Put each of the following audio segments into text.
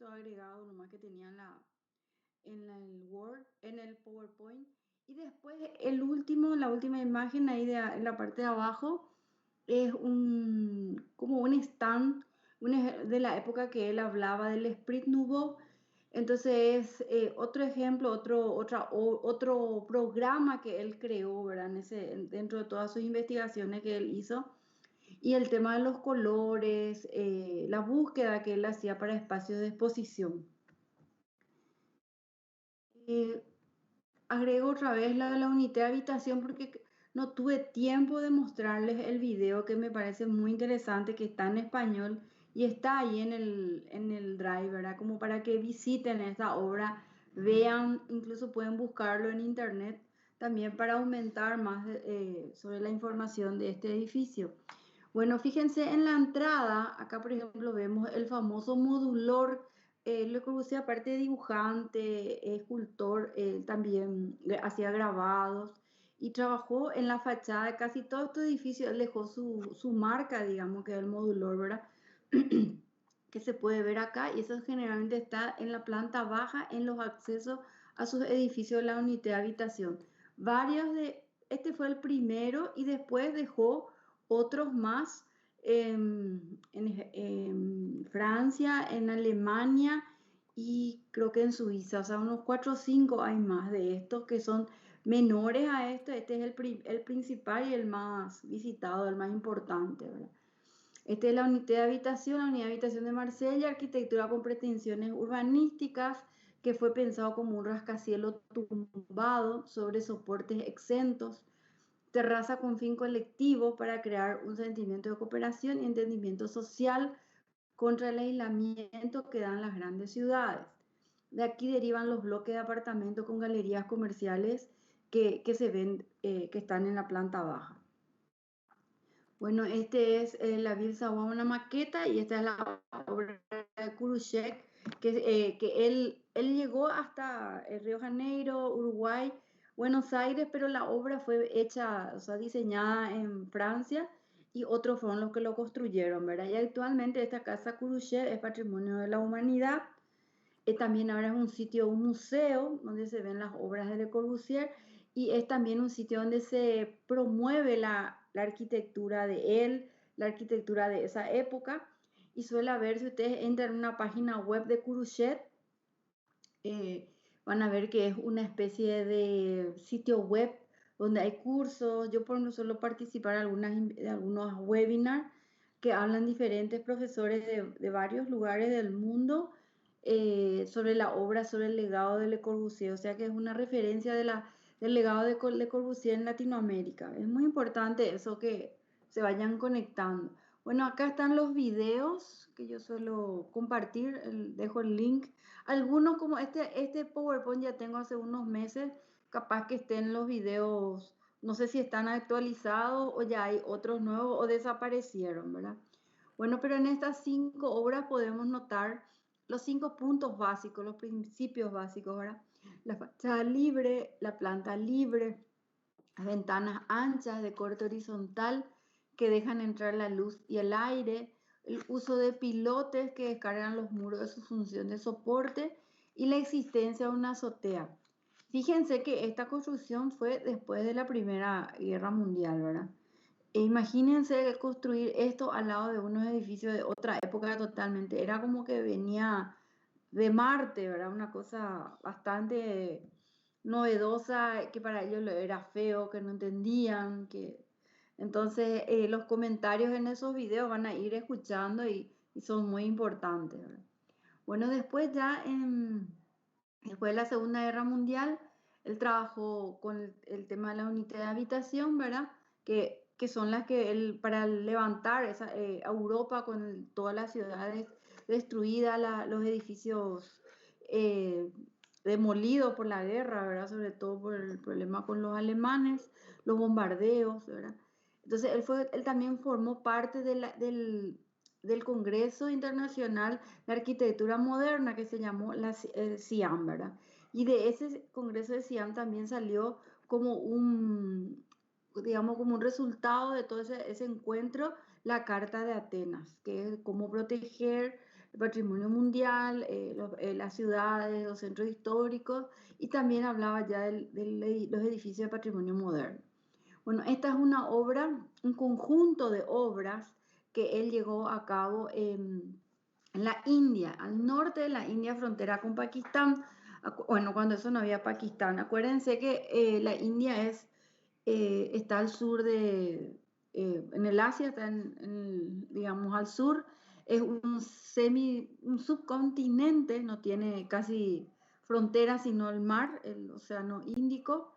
texto agregado nomás que tenía el Word, en el PowerPoint. Y después la última imagen ahí en la parte de abajo es como un stand de la época que él hablaba del Esprit Nouveau. Entonces es otro ejemplo, otro programa que él creó, ¿verdad? Dentro de todas sus investigaciones que él hizo. Y el tema de los colores, la búsqueda que él hacía para espacios de exposición. Eh, Agrego otra vez la de la unidad de habitación porque no tuve tiempo de mostrarles el video que me parece muy interesante, que está en español y está ahí en el Drive, ¿verdad? Como para que visiten esta obra, vean, incluso pueden buscarlo en internet también para aumentar más sobre la información de este edificio. Bueno, fíjense en la entrada, acá por ejemplo vemos el famoso modulor. Le Corbusier, aparte de dibujante, escultor, él también hacía grabados y trabajó en la fachada de casi todo este edificio. Él dejó su marca, digamos, que es el modulor, ¿verdad? Que se puede ver acá, y eso generalmente está en la planta baja, en los accesos a sus edificios de la unidad de habitación. Este fue el primero y después dejó otros más en Francia, en Alemania y creo que en Suiza. O sea, unos 4 o 5 hay más de estos que son menores a esto. Este es el principal y el más visitado, el más importante, ¿verdad? Este es la unidad de habitación de Marsella, arquitectura con pretensiones urbanísticas, que fue pensado como un rascacielos tumbado sobre soportes exentos, terraza con fin colectivo para crear un sentimiento de cooperación y entendimiento social contra el aislamiento que dan las grandes ciudades. De aquí derivan los bloques de apartamentos con galerías comerciales que se ven, que están en la planta baja. Bueno, este es la Ville Savoie, una maqueta, y esta es la obra de Kurushek, que él llegó hasta Río Janeiro, Uruguay, Buenos Aires, pero la obra fue hecha, o sea, diseñada en Francia y otros fueron los que lo construyeron, ¿verdad? Y actualmente esta casa Kurushek es Patrimonio de la Humanidad. También ahora es un sitio, un museo donde se ven las obras de Le Corbusier, y es también un sitio donde se promueve la arquitectura de él, la arquitectura de esa época. Y suele haber, si ustedes entran en una página web de Corbusier, eh, van a ver que es una especie de sitio web donde hay cursos. Yo por ejemplo suelo participar en de algunos webinars que hablan diferentes profesores de varios lugares del mundo sobre la obra, sobre el legado de Le Corbusier. O sea que es una referencia del legado de Le Corbusier en Latinoamérica. Es muy importante eso, que se vayan conectando. Bueno, acá están los videos que yo suelo compartir, dejo el link. Algunos como este PowerPoint ya tengo hace unos meses, capaz que estén los videos, no sé si están actualizados o ya hay otros nuevos o desaparecieron, ¿verdad? Bueno, pero en estas 5 obras podemos notar los 5 puntos básicos, los principios básicos, ¿verdad? La fachada libre, la planta libre, las ventanas anchas de corte horizontal que dejan entrar la luz y el aire, el uso de pilotes que descargan los muros de su función de soporte y la existencia de una azotea. Fíjense que esta construcción fue después de la Primera Guerra Mundial, ¿verdad? E imagínense construir esto al lado de unos edificios de otra época totalmente. Era como que venía de Marte, ¿verdad? Una cosa bastante novedosa, que para ellos era feo, que no entendían, que entonces los comentarios en esos videos van a ir escuchando y son muy importantes, ¿verdad? Bueno, después de la Segunda Guerra Mundial, él trabajó con el tema de la unidad de habitación, ¿verdad? Que son las que él, para levantar a Europa con todas las ciudades destruidas, los edificios eh, demolidos por la guerra, ¿verdad? Sobre todo por el problema con los alemanes, los bombardeos, ¿verdad? Entonces él también formó parte del Congreso Internacional de Arquitectura Moderna, que se llamó el CIAM, ¿verdad? Y de ese Congreso de CIAM también salió como digamos, como un resultado de todo ese encuentro, la Carta de Atenas, que es cómo proteger el patrimonio mundial, las ciudades, los centros históricos, y también hablaba ya de los edificios de patrimonio moderno. Bueno, esta es una obra, un conjunto de obras que él llevó a cabo en la India, al norte de la India, frontera con Pakistán. Bueno, cuando eso no había Pakistán. Acuérdense que la India está al sur en el Asia, está digamos, al sur. Es un subcontinente, no tiene casi frontera, sino el mar, el Océano Índico.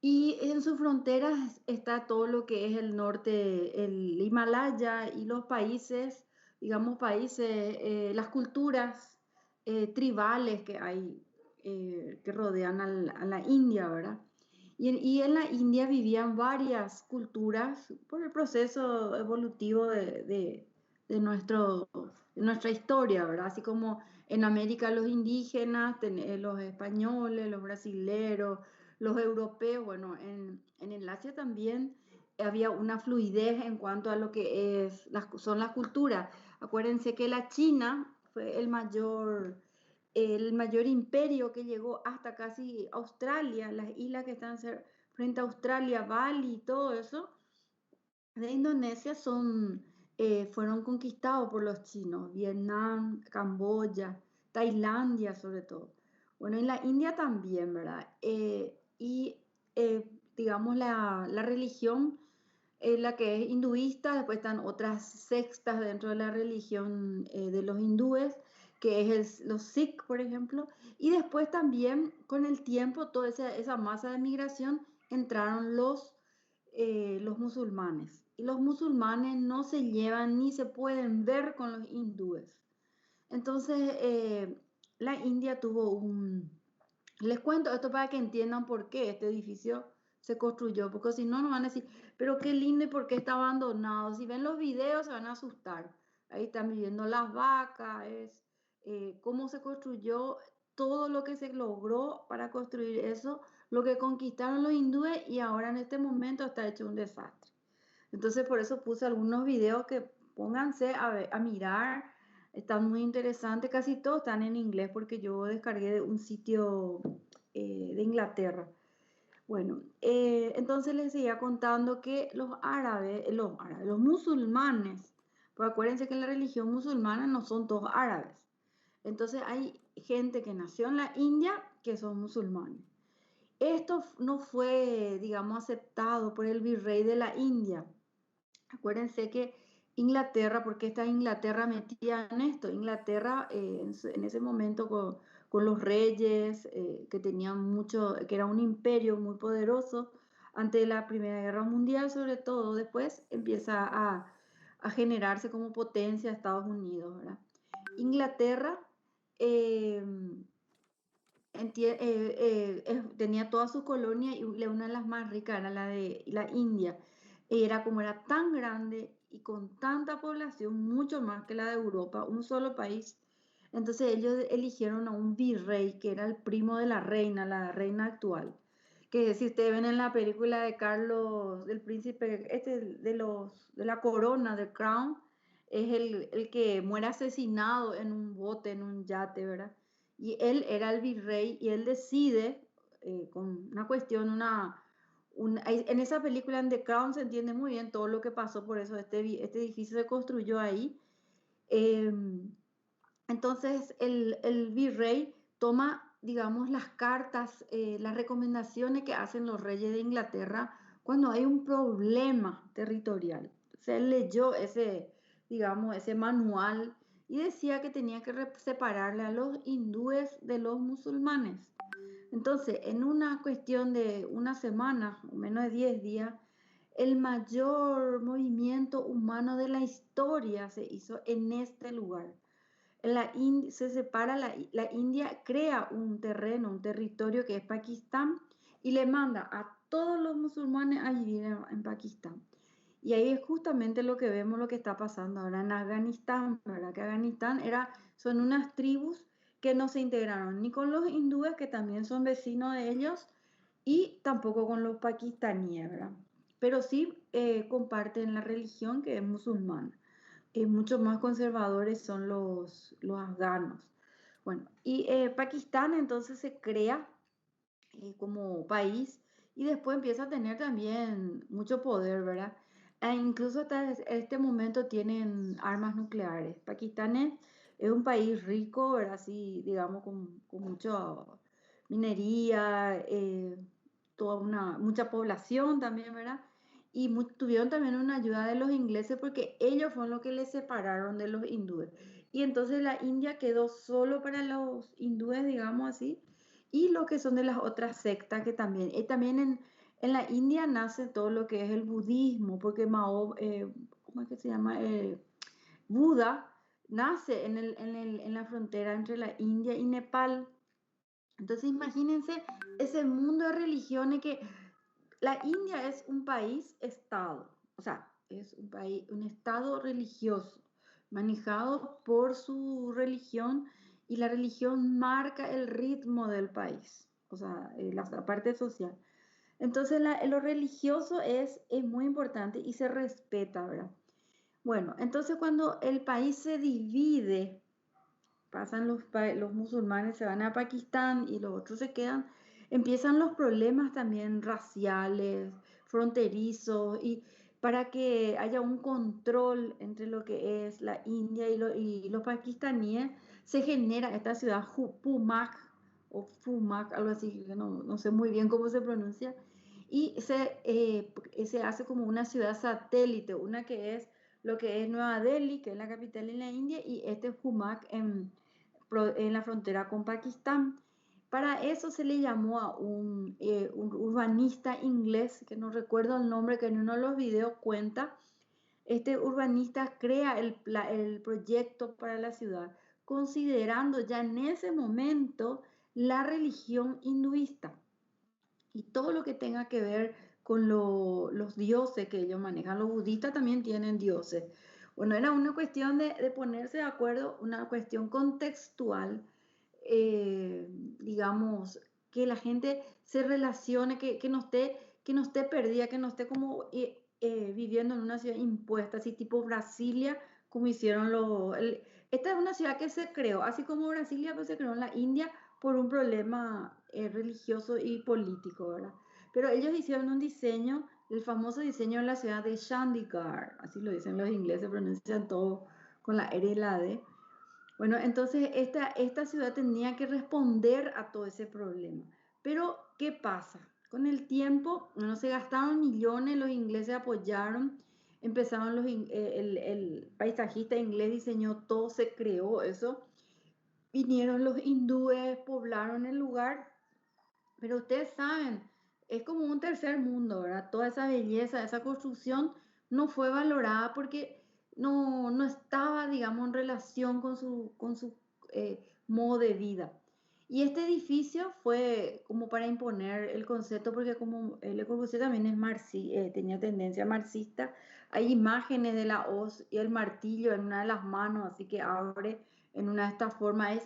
Y en sus fronteras está todo lo que es el norte, el Himalaya y los países, digamos países, las culturas tribales que hay, que rodean a la India, ¿verdad? Y en la India vivían varias culturas por el proceso evolutivo de nuestra historia, ¿verdad? Así como en América los indígenas, los españoles, los brasileros, los europeos, bueno, en el Asia también había una fluidez en cuanto a lo que son las culturas. Acuérdense que la China fue el mayor imperio que llegó hasta casi Australia, las islas que están frente a Australia, Bali, todo eso, de Indonesia fueron conquistados por los chinos, Vietnam, Camboya, Tailandia sobre todo. Bueno, en la India también, ¿verdad? Digamos, la religión, la que es hinduista, después están otras sectas dentro de la religión de los hindúes, que es los Sikh, por ejemplo, y después también con el tiempo, toda esa masa de migración, entraron los musulmanes. Y los musulmanes no se llevan ni se pueden ver con los hindúes. Entonces, la India tuvo Les cuento esto para que entiendan por qué este edificio se construyó, porque si no, nos van a decir, pero qué lindo y por qué está abandonado. Si ven los videos se van a asustar. Ahí están viviendo las vacas, cómo se construyó, todo lo que se logró para construir eso, lo que conquistaron los hindúes y ahora en este momento está hecho un desastre. Entonces por eso puse algunos videos que pónganse a mirar, están muy interesantes, casi todos están en inglés porque yo descargué de un sitio de Inglaterra. Bueno, entonces les seguía contando que los musulmanes, pues acuérdense que en la religión musulmana no son todos árabes. Entonces hay gente que nació en la India que son musulmanes. Esto no fue, digamos, aceptado por el virrey de la India. Acuérdense que Inglaterra, ¿por qué está Inglaterra metida en esto? Inglaterra en ese momento con los reyes que tenían mucho, que era un imperio muy poderoso ante la Primera Guerra Mundial, sobre todo, después empieza a generarse como potencia Estados Unidos, ¿verdad? Inglaterra eh, tenía todas sus colonias y una de las más ricas era la de la India. Como era tan grande y con tanta población, mucho más que la de Europa, un solo país. Entonces ellos eligieron a un virrey que era el primo de la reina actual. Que si ustedes ven en la película de Carlos, del príncipe, de la corona, de Crown, es el que muere asesinado en un bote, en un yate, ¿verdad? Y él era el virrey y él decide, con una cuestión, en esa película en The Crown se entiende muy bien todo lo que pasó, por eso este edificio se construyó ahí. Eh, entonces el virrey toma, digamos, las cartas, las recomendaciones que hacen los reyes de Inglaterra cuando hay un problema territorial. Se leyó digamos, ese manual y decía que tenía que separarle a los hindúes de los musulmanes. Entonces, en una cuestión de una semana o menos de 10 días, el mayor movimiento humano de la historia se hizo en este lugar. Se separa la India, crea un terreno, un territorio que es Pakistán y le manda a todos los musulmanes a vivir en Pakistán. Y ahí es justamente lo que vemos, lo que está pasando ahora en Afganistán, ¿verdad? Que Afganistán son unas tribus que no se integraron ni con los hindúes, que también son vecinos de ellos, y tampoco con los pakistaníes, ¿verdad? Pero sí comparten la religión que es musulmana. mucho más conservadores son los afganos. Bueno, y Pakistán entonces se crea como país y después empieza a tener también mucho poder, ¿verdad? E incluso hasta este momento tienen armas nucleares. Pakistán es un país rico, ¿verdad? Así, digamos, con mucha minería, mucha población también, ¿verdad? Y tuvieron también una ayuda de los ingleses porque ellos fueron los que les separaron de los hindúes. Y entonces la India quedó solo para los hindúes, digamos así, y lo que son de las otras sectas que también. Y también en la India nace todo lo que es el budismo, porque ¿cómo es que se llama? Buda nace en la frontera entre la India y Nepal. Entonces imagínense ese mundo de religiones que la India es un país-estado, o sea, es un país, un estado religioso, manejado por su religión y la religión marca el ritmo del país, o sea, la parte social. Entonces, lo religioso es muy importante y se respeta, ¿verdad? Bueno, entonces cuando el país se divide, pasan los musulmanes, se van a Pakistán y los otros se quedan, empiezan los problemas también raciales, fronterizos, y para que haya un control entre lo que es la India y los pakistaníes, se genera esta ciudad Pumak o Fumak, algo así, que no sé muy bien cómo se pronuncia, y se hace como una ciudad satélite, una que es lo que es Nueva Delhi, que es la capital en la India, y este es Fumak en la frontera con Pakistán. Para eso se le llamó a un urbanista inglés, que no recuerdo el nombre, que en uno de los videos cuenta, este urbanista crea el proyecto para la ciudad, considerando ya en ese momento la religión hinduista y todo lo que tenga que ver con los dioses que ellos manejan. Los budistas también tienen dioses. Bueno, era una cuestión de ponerse de acuerdo, una cuestión contextual, digamos, que la gente se relacione, que no esté perdida, que no esté como viviendo en una ciudad impuesta, así tipo Brasilia, como hicieron esta es una ciudad que se creó, así como Brasilia, pues se creó en la India por un problema religioso y político, ¿verdad? Pero ellos hicieron un diseño, el famoso diseño de la ciudad de Chandigarh, así lo dicen los ingleses, pronuncian todo con la R y la D. Bueno, entonces esta ciudad tenía que responder a todo ese problema. Pero, ¿qué pasa? Con el tiempo, no se gastaron millones, los ingleses apoyaron, empezaron el paisajista inglés diseñó todo, se creó eso, vinieron los hindúes, poblaron el lugar, pero ustedes saben, es como un tercer mundo, ¿verdad? Toda esa belleza, esa construcción no fue valorada porque no estaba, digamos, en relación con su modo de vida. Y este edificio fue como para imponer el concepto, porque como Le Corbusier también tenía tendencia marxista, hay imágenes de la hoz y el martillo en una de las manos, así que abre en una de estas formas,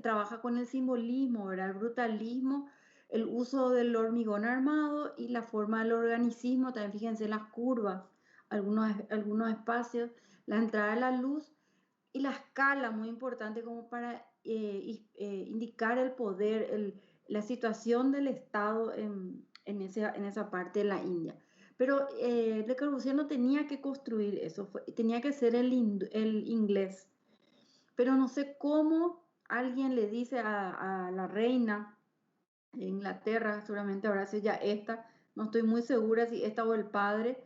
trabaja con el simbolismo, ¿verdad? El brutalismo, el uso del hormigón armado y la forma del organicismo, también fíjense las curvas, algunos espacios, la entrada de la luz y la escala, muy importante como para indicar el poder, la situación del Estado en esa parte de la India. Pero Le Corbusier no tenía que construir eso, tenía que ser el inglés. Pero no sé cómo alguien le dice a la reina de Inglaterra, seguramente habrá sido ya esta, no estoy muy segura si esta o el padre,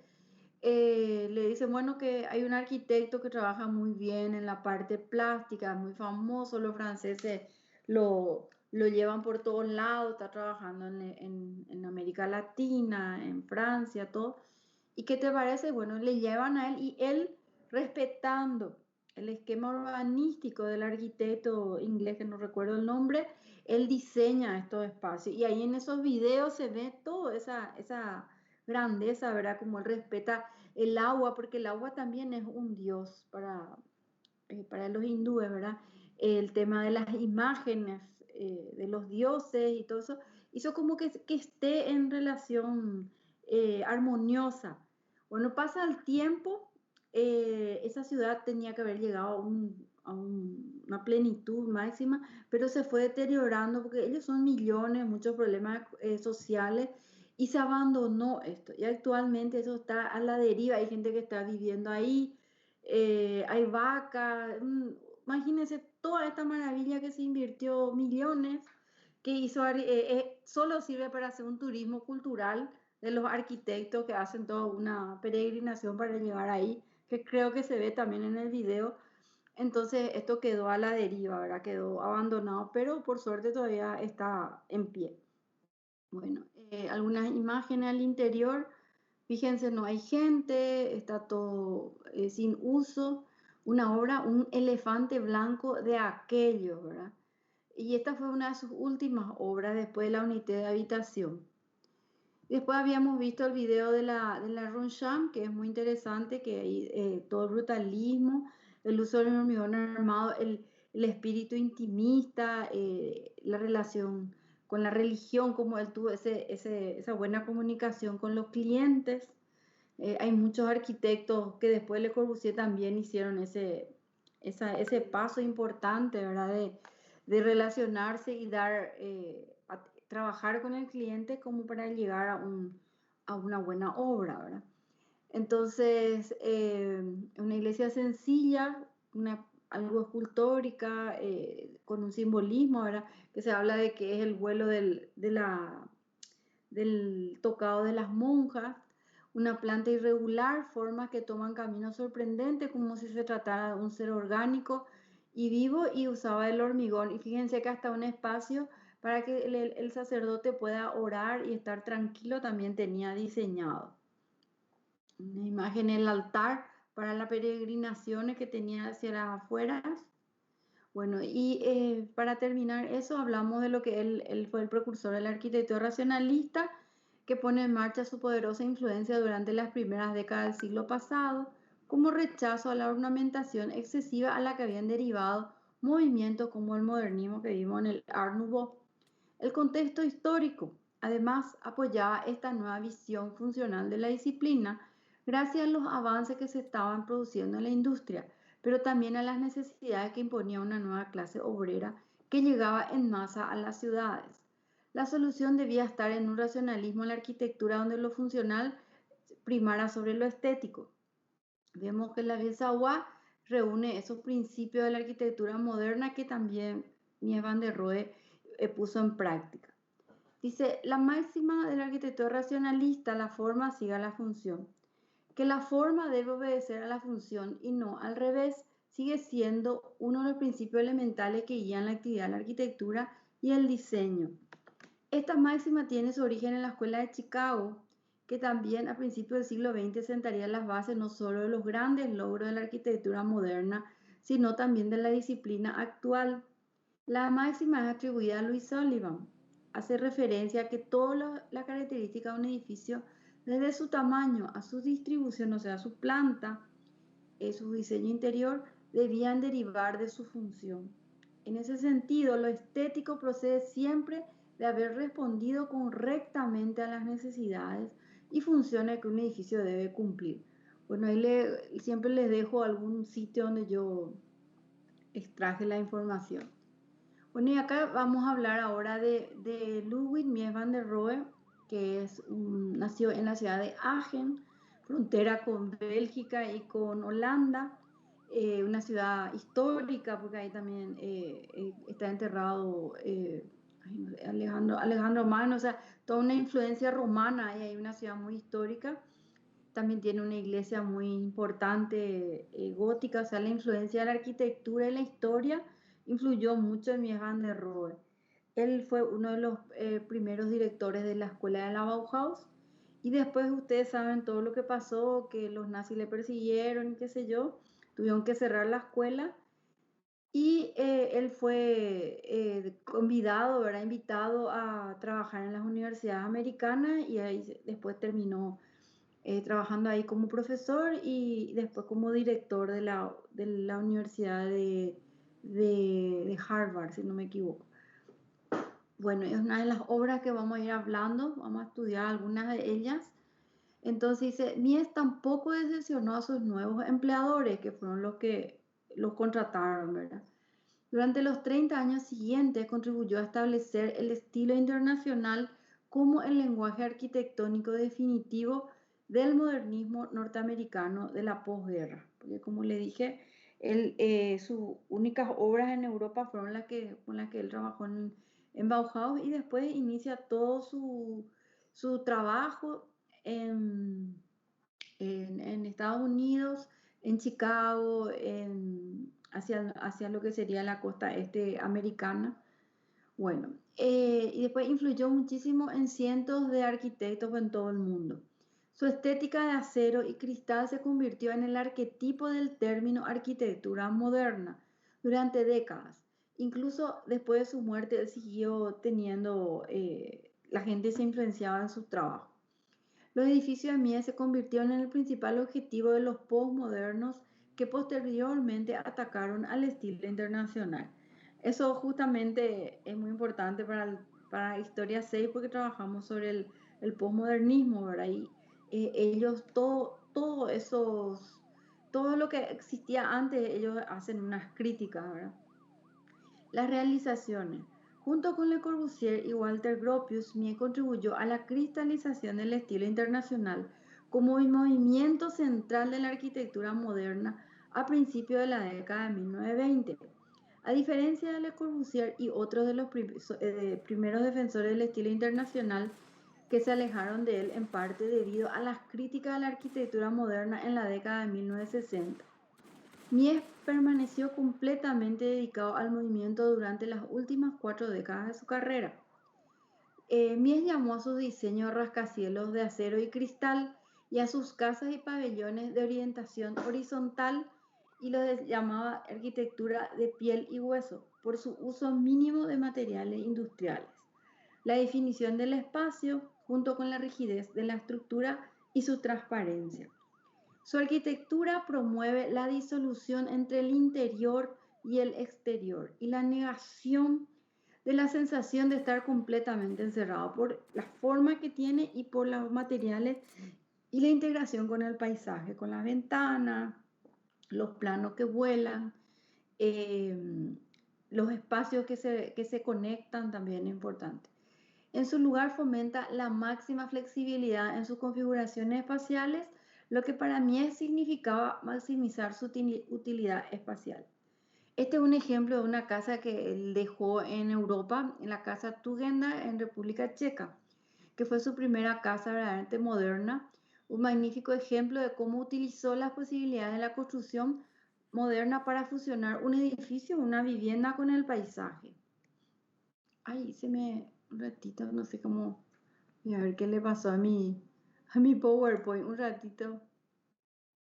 le dice, bueno, que hay un arquitecto que trabaja muy bien en la parte plástica, muy famoso, los franceses lo llevan por todos lados, está trabajando en América Latina, en Francia, todo. ¿Y qué te parece? Bueno, le llevan a él y él, respetando el esquema urbanístico del arquitecto inglés, que no recuerdo el nombre, él diseña estos espacios. Y ahí en esos videos se ve toda esa grandeza, ¿verdad? Como él respeta el agua, porque el agua también es un dios para los hindúes, ¿verdad? El tema de las imágenes de los dioses y todo eso, hizo como que esté en relación armoniosa. Bueno, pasa el tiempo, esa ciudad tenía que haber llegado una plenitud máxima, pero se fue deteriorando porque ellos son millones, muchos problemas sociales y se abandonó esto. Y actualmente eso está a la deriva, hay gente que está viviendo ahí, hay vacas, imagínense toda esta maravilla que se invirtió millones, que hizo, solo sirve para hacer un turismo cultural de los arquitectos que hacen toda una peregrinación para llegar ahí, que creo que se ve también en el video. Entonces esto quedó a la deriva, ¿verdad? Quedó abandonado, pero por suerte todavía está en pie. Bueno, algunas imágenes al interior, fíjense, no hay gente, está todo sin uso. Una obra, un elefante blanco de aquello, ¿verdad? Y esta fue una de sus últimas obras después de la unidad de habitación. Después habíamos visto el video de la Ronchamp, que es muy interesante, que hay todo el brutalismo, el uso del hormigón armado, el espíritu intimista, la relación con la religión, como él tuvo esa buena comunicación con los clientes. Hay muchos arquitectos que después Le Corbusier también hicieron ese paso importante, ¿verdad? De relacionarse y dar, trabajar con el cliente como para llegar a una buena obra, ¿verdad? Entonces, una iglesia sencilla, algo escultórica, con un simbolismo, ¿verdad? Que se habla de que es el vuelo del tocado de las monjas, una planta irregular, formas que toman caminos sorprendentes, como si se tratara de un ser orgánico y vivo, y usaba el hormigón. Y fíjense que hasta un espacio para que el sacerdote pueda orar y estar tranquilo también tenía diseñado. Una imagen en el altar para las peregrinaciones que tenía hacia las afueras. Bueno, y para terminar eso, hablamos de lo que él fue el precursor de la arquitectura racionalista, que pone en marcha su poderosa influencia durante las primeras décadas del siglo pasado, como rechazo a la ornamentación excesiva a la que habían derivado movimientos como el modernismo que vimos en el Art Nouveau. El contexto histórico, además, apoyaba esta nueva visión funcional de la disciplina gracias a los avances que se estaban produciendo en la industria, pero también a las necesidades que imponía una nueva clase obrera que llegaba en masa a las ciudades. La solución debía estar en un racionalismo en la arquitectura donde lo funcional primara sobre lo estético. Vemos que la Ville-Savoie reúne esos principios de la arquitectura moderna que también Mies van der Rohe puso en práctica. Dice, la máxima de la arquitectura racionalista, la forma sigue a la función. Que la forma debe obedecer a la función y no al revés, sigue siendo uno de los principios elementales que guían la actividad de la arquitectura y el diseño. Esta máxima tiene su origen en la Escuela de Chicago, que también a principios del siglo XX sentaría las bases no solo de los grandes logros de la arquitectura moderna, sino también de la disciplina actual. La máxima es atribuida a Louis Sullivan. Hace referencia a que todas las características de un edificio, desde su tamaño a su distribución, o sea, su planta, su diseño interior, debían derivar de su función. En ese sentido, lo estético procede siempre de haber respondido correctamente a las necesidades y funciones que un edificio debe cumplir. Bueno, ahí siempre les dejo algún sitio donde yo extraje la información. Bueno, y acá vamos a hablar ahora de Ludwig Mies van der Rohe, que nació en la ciudad de Agen, frontera con Bélgica y con Holanda, una ciudad histórica, porque ahí también está enterrado Alejandro Magno, o sea, toda una influencia romana, y hay una ciudad muy histórica. También tiene una iglesia muy importante, gótica, o sea, la influencia de la arquitectura y la historia influyó mucho en Mies van der Rohe. Él fue uno de los primeros directores de la escuela de la Bauhaus, y después ustedes saben todo lo que pasó, que los nazis le persiguieron y qué sé yo, tuvieron que cerrar la escuela, y él fue convidado, ¿verdad? Invitado a trabajar en las universidades americanas, y ahí después terminó trabajando ahí como profesor y después como director de la Universidad de Harvard, si no me equivoco. Bueno, es una de las obras que vamos a ir hablando, vamos a estudiar algunas de ellas. Entonces dice, Mies tampoco decepcionó a sus nuevos empleadores, que fueron los que los contrataron, ¿verdad? Durante los 30 años siguientes contribuyó a establecer el estilo internacional como el lenguaje arquitectónico definitivo del modernismo norteamericano de la posguerra. Porque como le dije, sus únicas obras en Europa fueron con las que él trabajó en Bauhaus y después inicia todo su trabajo en, en Estados Unidos, en Chicago, hacia lo que sería la costa este americana. Bueno, y después influyó muchísimo en cientos de arquitectos en todo el mundo. Su estética de acero y cristal se convirtió en el arquetipo del término arquitectura moderna durante décadas. Incluso después de su muerte, él siguió teniendo, la gente se influenciaba en su trabajo. Los edificios de Mies se convirtieron en el principal objetivo de los postmodernos que posteriormente atacaron al estilo internacional. Eso justamente es muy importante para Historia 6 porque trabajamos sobre el postmodernismo, ¿verdad? Y ellos, todo lo que existía antes, ellos hacen unas críticas, ¿verdad? Las realizaciones. Junto con Le Corbusier y Walter Gropius, Mie contribuyó a la cristalización del estilo internacional como el movimiento central de la arquitectura moderna a principios de la década de 1920. A diferencia de Le Corbusier y otros de los primeros defensores del estilo internacional que se alejaron de él en parte debido a las críticas a la arquitectura moderna en la década de 1960. Mies permaneció completamente dedicado al movimiento durante las últimas 4 décadas de su carrera. Mies llamó a sus diseños rascacielos de acero y cristal y a sus casas y pabellones de orientación horizontal y lo llamaba arquitectura de piel y hueso por su uso mínimo de materiales industriales, la definición del espacio junto con la rigidez de la estructura y su transparencia. Su arquitectura promueve la disolución entre el interior y el exterior y la negación de la sensación de estar completamente encerrado por la forma que tiene y por los materiales y la integración con el paisaje, con las ventanas, los planos que vuelan, eh, los espacios que se conectan también es importante. En su lugar fomenta la máxima flexibilidad en sus configuraciones espaciales, lo que para mí significaba maximizar su utilidad espacial. Este es un ejemplo de una casa que él dejó en Europa, en la casa Tugenda en República Checa, que fue su primera casa verdaderamente moderna, un magnífico ejemplo de cómo utilizó las posibilidades de la construcción moderna para fusionar un edificio, una vivienda con el paisaje. Ay, un ratito, no sé cómo, voy a ver qué le pasó a mi PowerPoint, un ratito.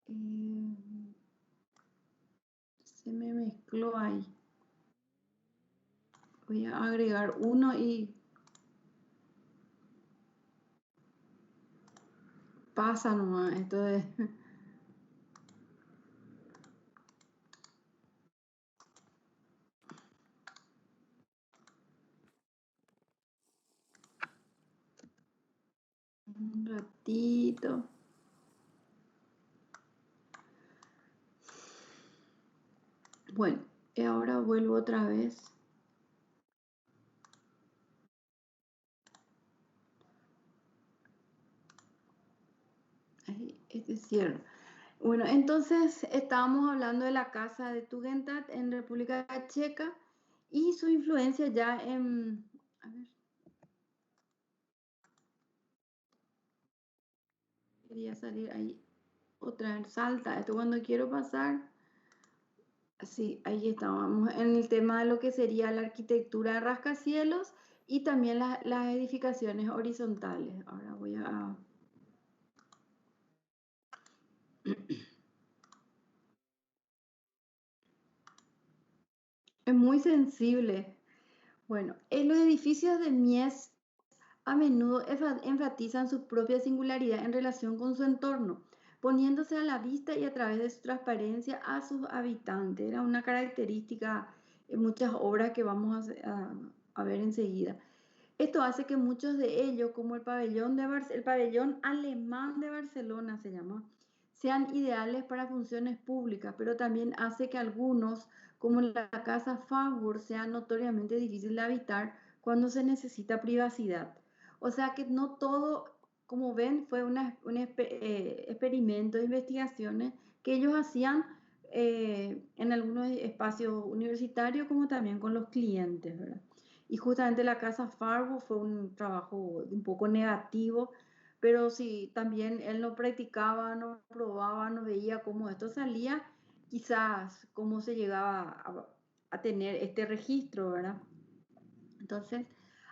Eh, Se me mezcló ahí. Voy a agregar uno y pasa nomás. Esto de... Un ratito. Bueno, y ahora vuelvo otra vez. Ahí, este cierro. Bueno, entonces estábamos hablando de la casa de Tugendhat en República Checa y su influencia ya en... A ver, quería salir ahí otra vez, salta. Esto cuando quiero pasar. Sí, ahí estábamos en el tema de lo que sería la arquitectura de rascacielos y también las edificaciones horizontales. Ahora voy a... Es muy sensible. Bueno, en los edificios de Mies a menudo enfatizan su propia singularidad en relación con su entorno, poniéndose a la vista y a través de su transparencia a sus habitantes. Era una característica en muchas obras que vamos a ver enseguida. Esto hace que muchos de ellos, como el pabellón alemán de Barcelona se llama, sean ideales para funciones públicas, pero también hace que algunos, como la casa Faubourg, sean notoriamente difíciles de habitar cuando se necesita privacidad. O sea que no todo, como ven, fue un experimento de investigaciones que ellos hacían en algunos espacios universitarios, como también con los clientes, ¿verdad? Y justamente la casa Fargo fue un trabajo un poco negativo, pero si también él no practicaba, no probaba, no veía cómo esto salía, quizás cómo se llegaba a tener este registro, ¿verdad? Entonces,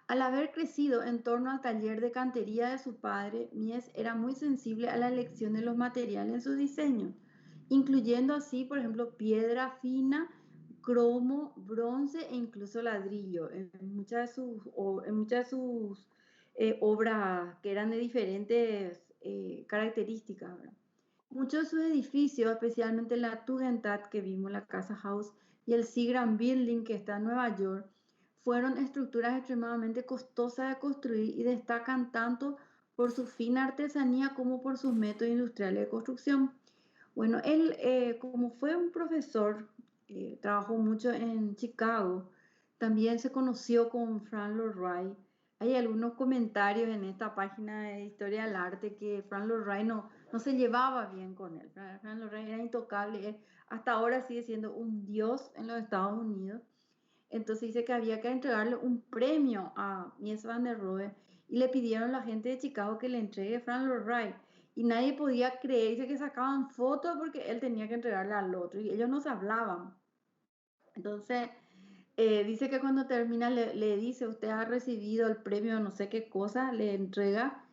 al haber crecido en torno al taller de cantería de su padre, Mies era muy sensible a la elección de los materiales en su diseño, incluyendo así, por ejemplo, piedra fina, cromo, bronce e incluso ladrillo, en muchas de sus obras que eran de diferentes características, ¿verdad? Muchos de sus edificios, especialmente la Tugendhat que vimos, la Casa House, y el Seagram Building que está en Nueva York, fueron estructuras extremadamente costosas de construir y destacan tanto por su fina artesanía como por sus métodos industriales de construcción. Bueno, él, como fue un profesor, trabajó mucho en Chicago, también se conoció con Frank Lloyd Wright. Hay algunos comentarios en esta página de Historia del Arte que Frank Lloyd Wright no se llevaba bien con él. Frank Lloyd Wright era intocable, él hasta ahora sigue siendo un dios en los Estados Unidos. Entonces dice que había que entregarle un premio a Mies van der Rohe y le pidieron a la gente de Chicago que le entregue Frank Lloyd Wright. Y nadie podía creer, dice que sacaban fotos porque él tenía que entregarle al otro y ellos no se hablaban. Entonces, dice que cuando termina le dice, usted ha recibido el premio no sé qué cosa, le entrega,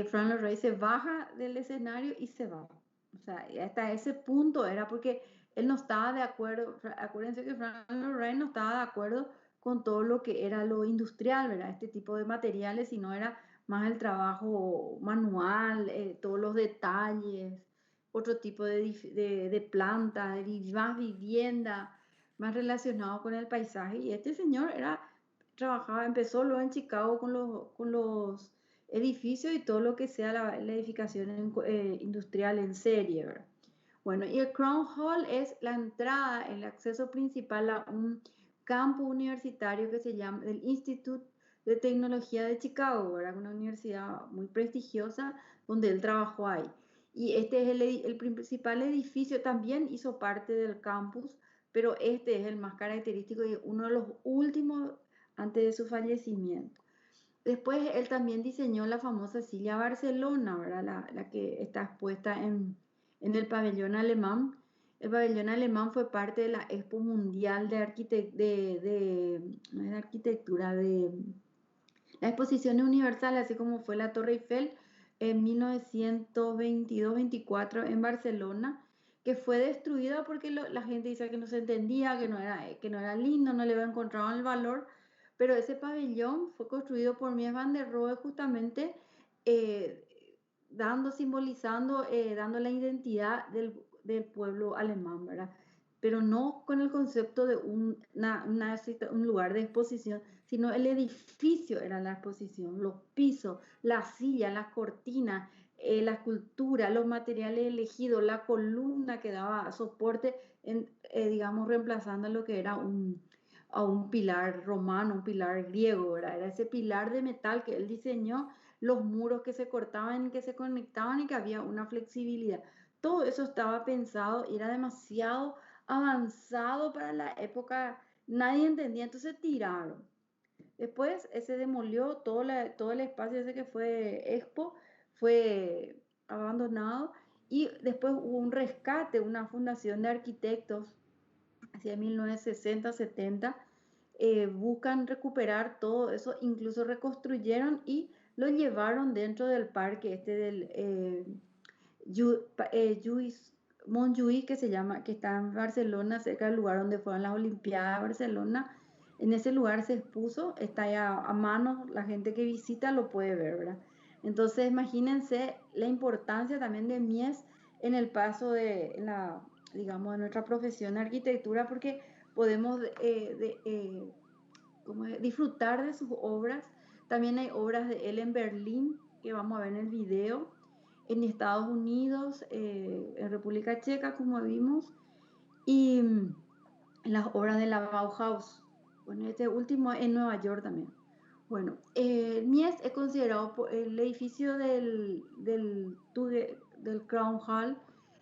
Frank Lloyd Wright se baja del escenario y se va. O sea, y hasta ese punto era porque él no estaba de acuerdo, acuérdense que Frank Lloyd Wright no estaba de acuerdo con todo lo que era lo industrial, ¿verdad? Este tipo de materiales, sino era más el trabajo manual, todos los detalles, otro tipo de planta, más vivienda más relacionado con el paisaje. Y este señor empezó luego en Chicago con los edificios y todo lo que sea la edificación industrial en serie, ¿verdad? Bueno, y el Crown Hall es la entrada, el acceso principal a un campo universitario que se llama el Institute de Tecnología de Chicago, ¿verdad? Una universidad muy prestigiosa donde él trabajó ahí. Y este es el principal edificio, también hizo parte del campus, pero este es el más característico y uno de los últimos antes de su fallecimiento. Después él también diseñó la famosa silla Barcelona, ¿verdad? La que está expuesta en el pabellón alemán. El pabellón alemán fue parte de la Expo Mundial no es de arquitectura, de las exposiciones universales, así como fue la Torre Eiffel en 1922-24 en Barcelona, que fue destruida porque la gente dice que no se entendía, que no era lindo, no le había encontrado el valor, pero ese pabellón fue construido por Mies van der Rohe justamente simbolizando, dando la identidad del pueblo alemán, ¿verdad? Pero no con el concepto de un lugar de exposición, sino el edificio era la exposición, los pisos, las sillas, las cortinas, la escultura, los materiales elegidos, la columna que daba soporte, digamos, reemplazando lo que era a un pilar romano, un pilar griego, ¿verdad? Era ese pilar de metal que él diseñó, los muros que se cortaban y que se conectaban y que había una flexibilidad. Todo eso estaba pensado y era demasiado avanzado para la época, nadie entendía, entonces tiraron. Después se demolió todo el espacio ese que fue Expo, fue abandonado y después hubo un rescate, una fundación de arquitectos hacia 1960-70, buscan recuperar todo eso, incluso reconstruyeron y lo llevaron dentro del parque este del Montjuïc, que se llama, que está en Barcelona, cerca del lugar donde fueron las Olimpiadas de Barcelona. En ese lugar se expuso, está ahí a mano, la gente que visita lo puede ver, ¿verdad? Entonces, imagínense la importancia también de Mies en el paso digamos, de nuestra profesión de arquitectura, porque podemos como disfrutar de sus obras También hay obras de él en Berlín, que vamos a ver en el video, en Estados Unidos, en República Checa, como vimos, y las obras de la Bauhaus. Bueno, este último en Nueva York también. Bueno, Mies es considerado el edificio del Crown Hall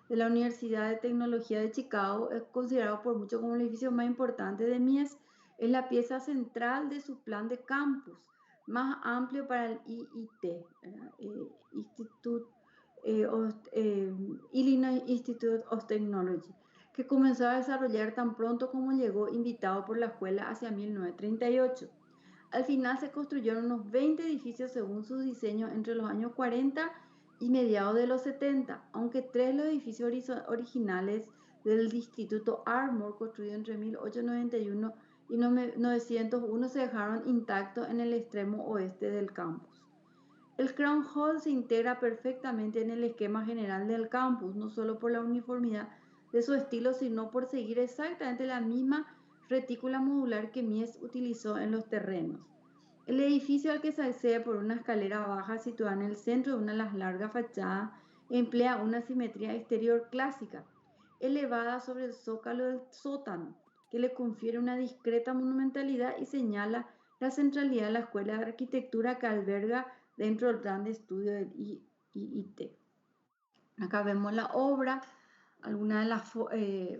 de la Universidad de Tecnología de Chicago, es considerado por muchos como el edificio más importante de Mies. Es la pieza central de su plan de campus, más amplio para el IIT, Institute, Illinois Institute of Technology, que comenzó a desarrollar tan pronto como llegó invitado por la escuela hacia 1938. Al final se construyeron unos 20 edificios según sus diseños entre los años 40 y mediados de los 70, aunque tres de los edificios originales del Instituto Ardmore, construido entre 1891 y 1901, se dejaron intactos en el extremo oeste del campus. El Crown Hall se integra perfectamente en el esquema general del campus, no solo por la uniformidad de su estilo, sino por seguir exactamente la misma retícula modular que Mies utilizó en los terrenos. El edificio al que se accede por una escalera baja situada en el centro de una de las largas fachadas emplea una simetría exterior clásica, elevada sobre el zócalo del sótano, que le confiere una discreta monumentalidad y señala la centralidad de la escuela de arquitectura que alberga dentro del gran estudio del IIT. Acá vemos la obra, algunas de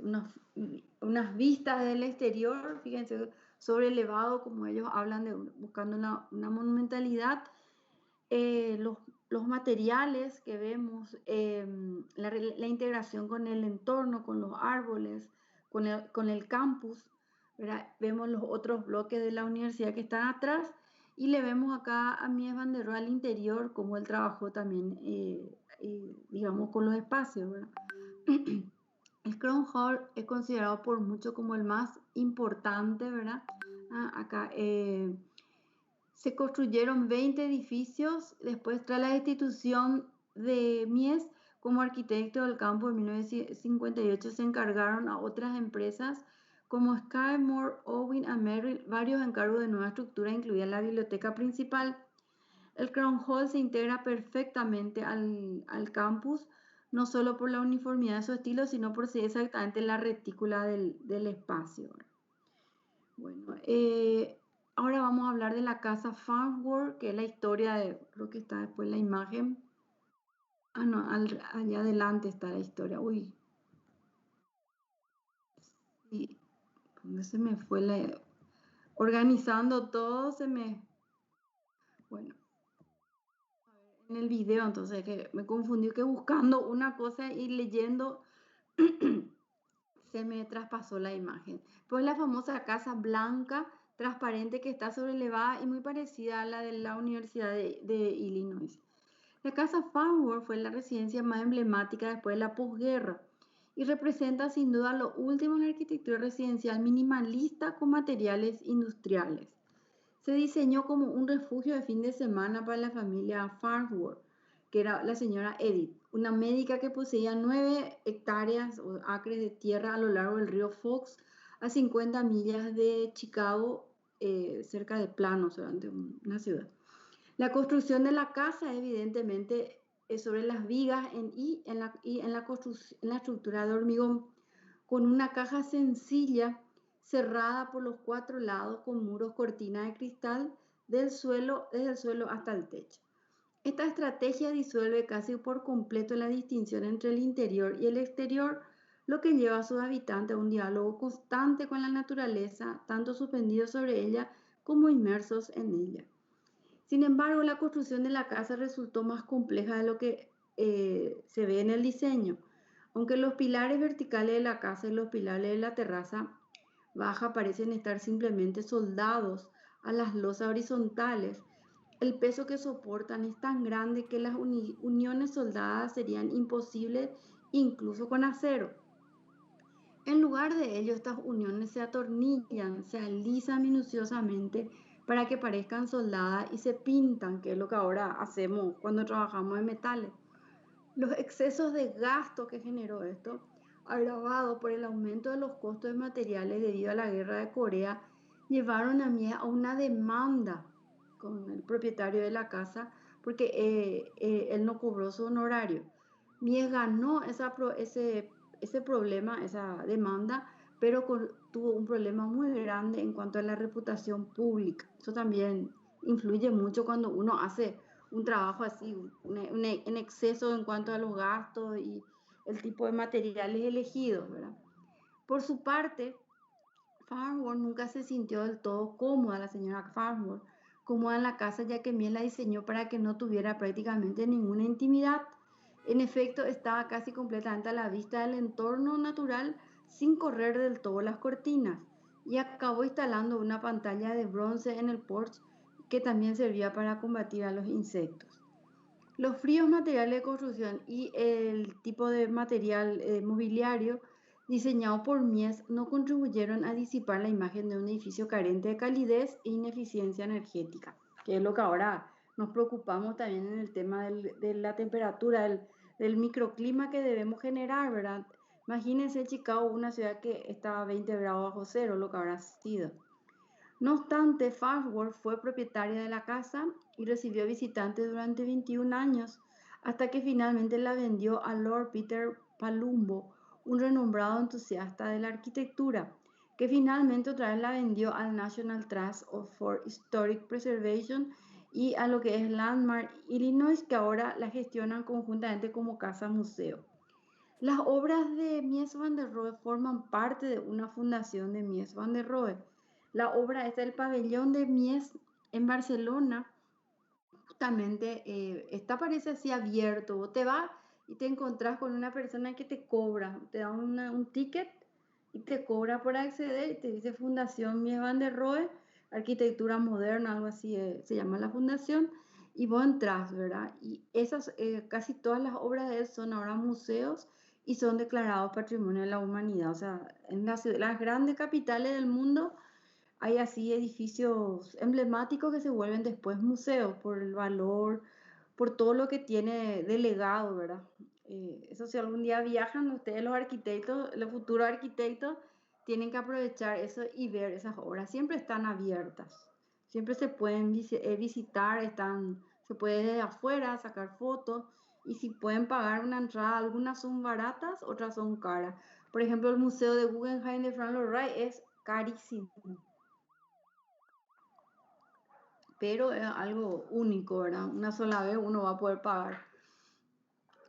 unas vistas del exterior, fíjense, sobre elevado, como ellos hablan de buscando una monumentalidad. Los materiales que vemos, la integración con el entorno, con los árboles, con el campus, ¿verdad? Vemos los otros bloques de la universidad que están atrás y le vemos acá a Mies van der Rohe al interior, como él trabajó también, digamos, con los espacios, ¿verdad? El Crown Hall es considerado por muchos como el más importante, ¿verdad? Acá se construyeron 20 edificios, después tras la destitución de Mies como arquitecto del campo en 1958 se encargaron a otras empresas como Skymore, Owen y Merrill varios encargos de nueva estructura, incluida la biblioteca principal. El Crown Hall se integra perfectamente al campus, no solo por la uniformidad de su estilo, sino por ser exactamente la retícula del espacio. Bueno, ahora vamos a hablar de la casa Farnsworth, que es la historia de, creo que está después la imagen. Ah, no, allá adelante está la historia. Uy, sí, ¿dónde se me fue organizando todo? Bueno, en el video, entonces que me confundí que buscando una cosa y leyendo se me traspasó la imagen. Pues la famosa casa blanca transparente que está sobrelevada y muy parecida a la de la Universidad de Illinois. La casa Farnsworth fue la residencia más emblemática después de la posguerra y representa sin duda lo último en la arquitectura residencial minimalista con materiales industriales. Se diseñó como un refugio de fin de semana para la familia Farnsworth, que era la señora Edith, una médica que poseía 9 hectáreas o acres de tierra a lo largo del río Fox, a 50 millas de Chicago, cerca de Planos, durante una ciudad. La construcción de la casa, evidentemente, es sobre las vigas en la estructura de hormigón, con una caja sencilla cerrada por los 4 lados con muros cortina de cristal desde el suelo hasta el techo. Esta estrategia disuelve casi por completo la distinción entre el interior y el exterior, lo que lleva a sus habitantes a un diálogo constante con la naturaleza, tanto suspendidos sobre ella como inmersos en ella. Sin embargo, la construcción de la casa resultó más compleja de lo que se ve en el diseño. Aunque los pilares verticales de la casa y los pilares de la terraza baja parecen estar simplemente soldados a las losas horizontales, el peso que soportan es tan grande que las uniones soldadas serían imposibles incluso con acero. En lugar de ello, estas uniones se atornillan, se alisan minuciosamente para que parezcan soldadas y se pintan, que es lo que ahora hacemos cuando trabajamos en metales. Los excesos de gasto que generó esto, agravado por el aumento de los costos de materiales debido a la guerra de Corea, llevaron a Mies a una demanda con el propietario de la casa porque él no cobró su honorario. Mies ganó ese problema, esa demanda, pero tuvo un problema muy grande en cuanto a la reputación pública. Eso también influye mucho cuando uno hace un trabajo así, en exceso en cuanto a los gastos y el tipo de materiales elegidos, ¿verdad? Por su parte, Farnsworth nunca se sintió del todo cómoda, la señora Farnsworth, cómoda en la casa, ya que Mies la diseñó para que no tuviera prácticamente ninguna intimidad. En efecto, estaba casi completamente a la vista del entorno natural sin correr del todo las cortinas, y acabó instalando una pantalla de bronce en el porche que también servía para combatir a los insectos. Los fríos materiales de construcción y el tipo de material mobiliario diseñado por Mies no contribuyeron a disipar la imagen de un edificio carente de calidez e ineficiencia energética, que es lo que ahora nos preocupamos también en el tema de la temperatura, del microclima que debemos generar, ¿verdad? Imagínense Chicago, una ciudad que está a 20 grados bajo cero, lo que habrá sido. No obstante, Farnsworth fue propietaria de la casa y recibió visitantes durante 21 años, hasta que finalmente la vendió a Lord Peter Palumbo, un renombrado entusiasta de la arquitectura, que finalmente otra vez la vendió al National Trust for Historic Preservation y a lo que es Landmark Illinois, que ahora la gestionan conjuntamente como casa museo. Las obras de Mies van der Rohe forman parte de una fundación de Mies van der Rohe. La obra es el pabellón de Mies en Barcelona. Justamente esta parece así abierto. Vos te vas y te encontrás con una persona que te cobra, te da un ticket y te cobra por acceder y te dice Fundación Mies van der Rohe, Arquitectura Moderna, algo así se llama la fundación, y vos entras, ¿verdad? Y esas, casi todas las obras de él son ahora museos y son declarados Patrimonio de la Humanidad. O sea, en las grandes capitales del mundo hay así edificios emblemáticos que se vuelven después museos por el valor, por todo lo que tiene de legado, ¿verdad? Eso si algún día viajan ustedes los arquitectos, los futuros arquitectos, tienen que aprovechar eso y ver esas obras. Siempre están abiertas, siempre se pueden visitar, se puede desde afuera sacar fotos y si pueden pagar una entrada, algunas son baratas, otras son caras. Por ejemplo, el Museo de Guggenheim de Frank Lloyd Wright es carísimo, pero es algo único, ¿verdad? Una sola vez uno va a poder pagar.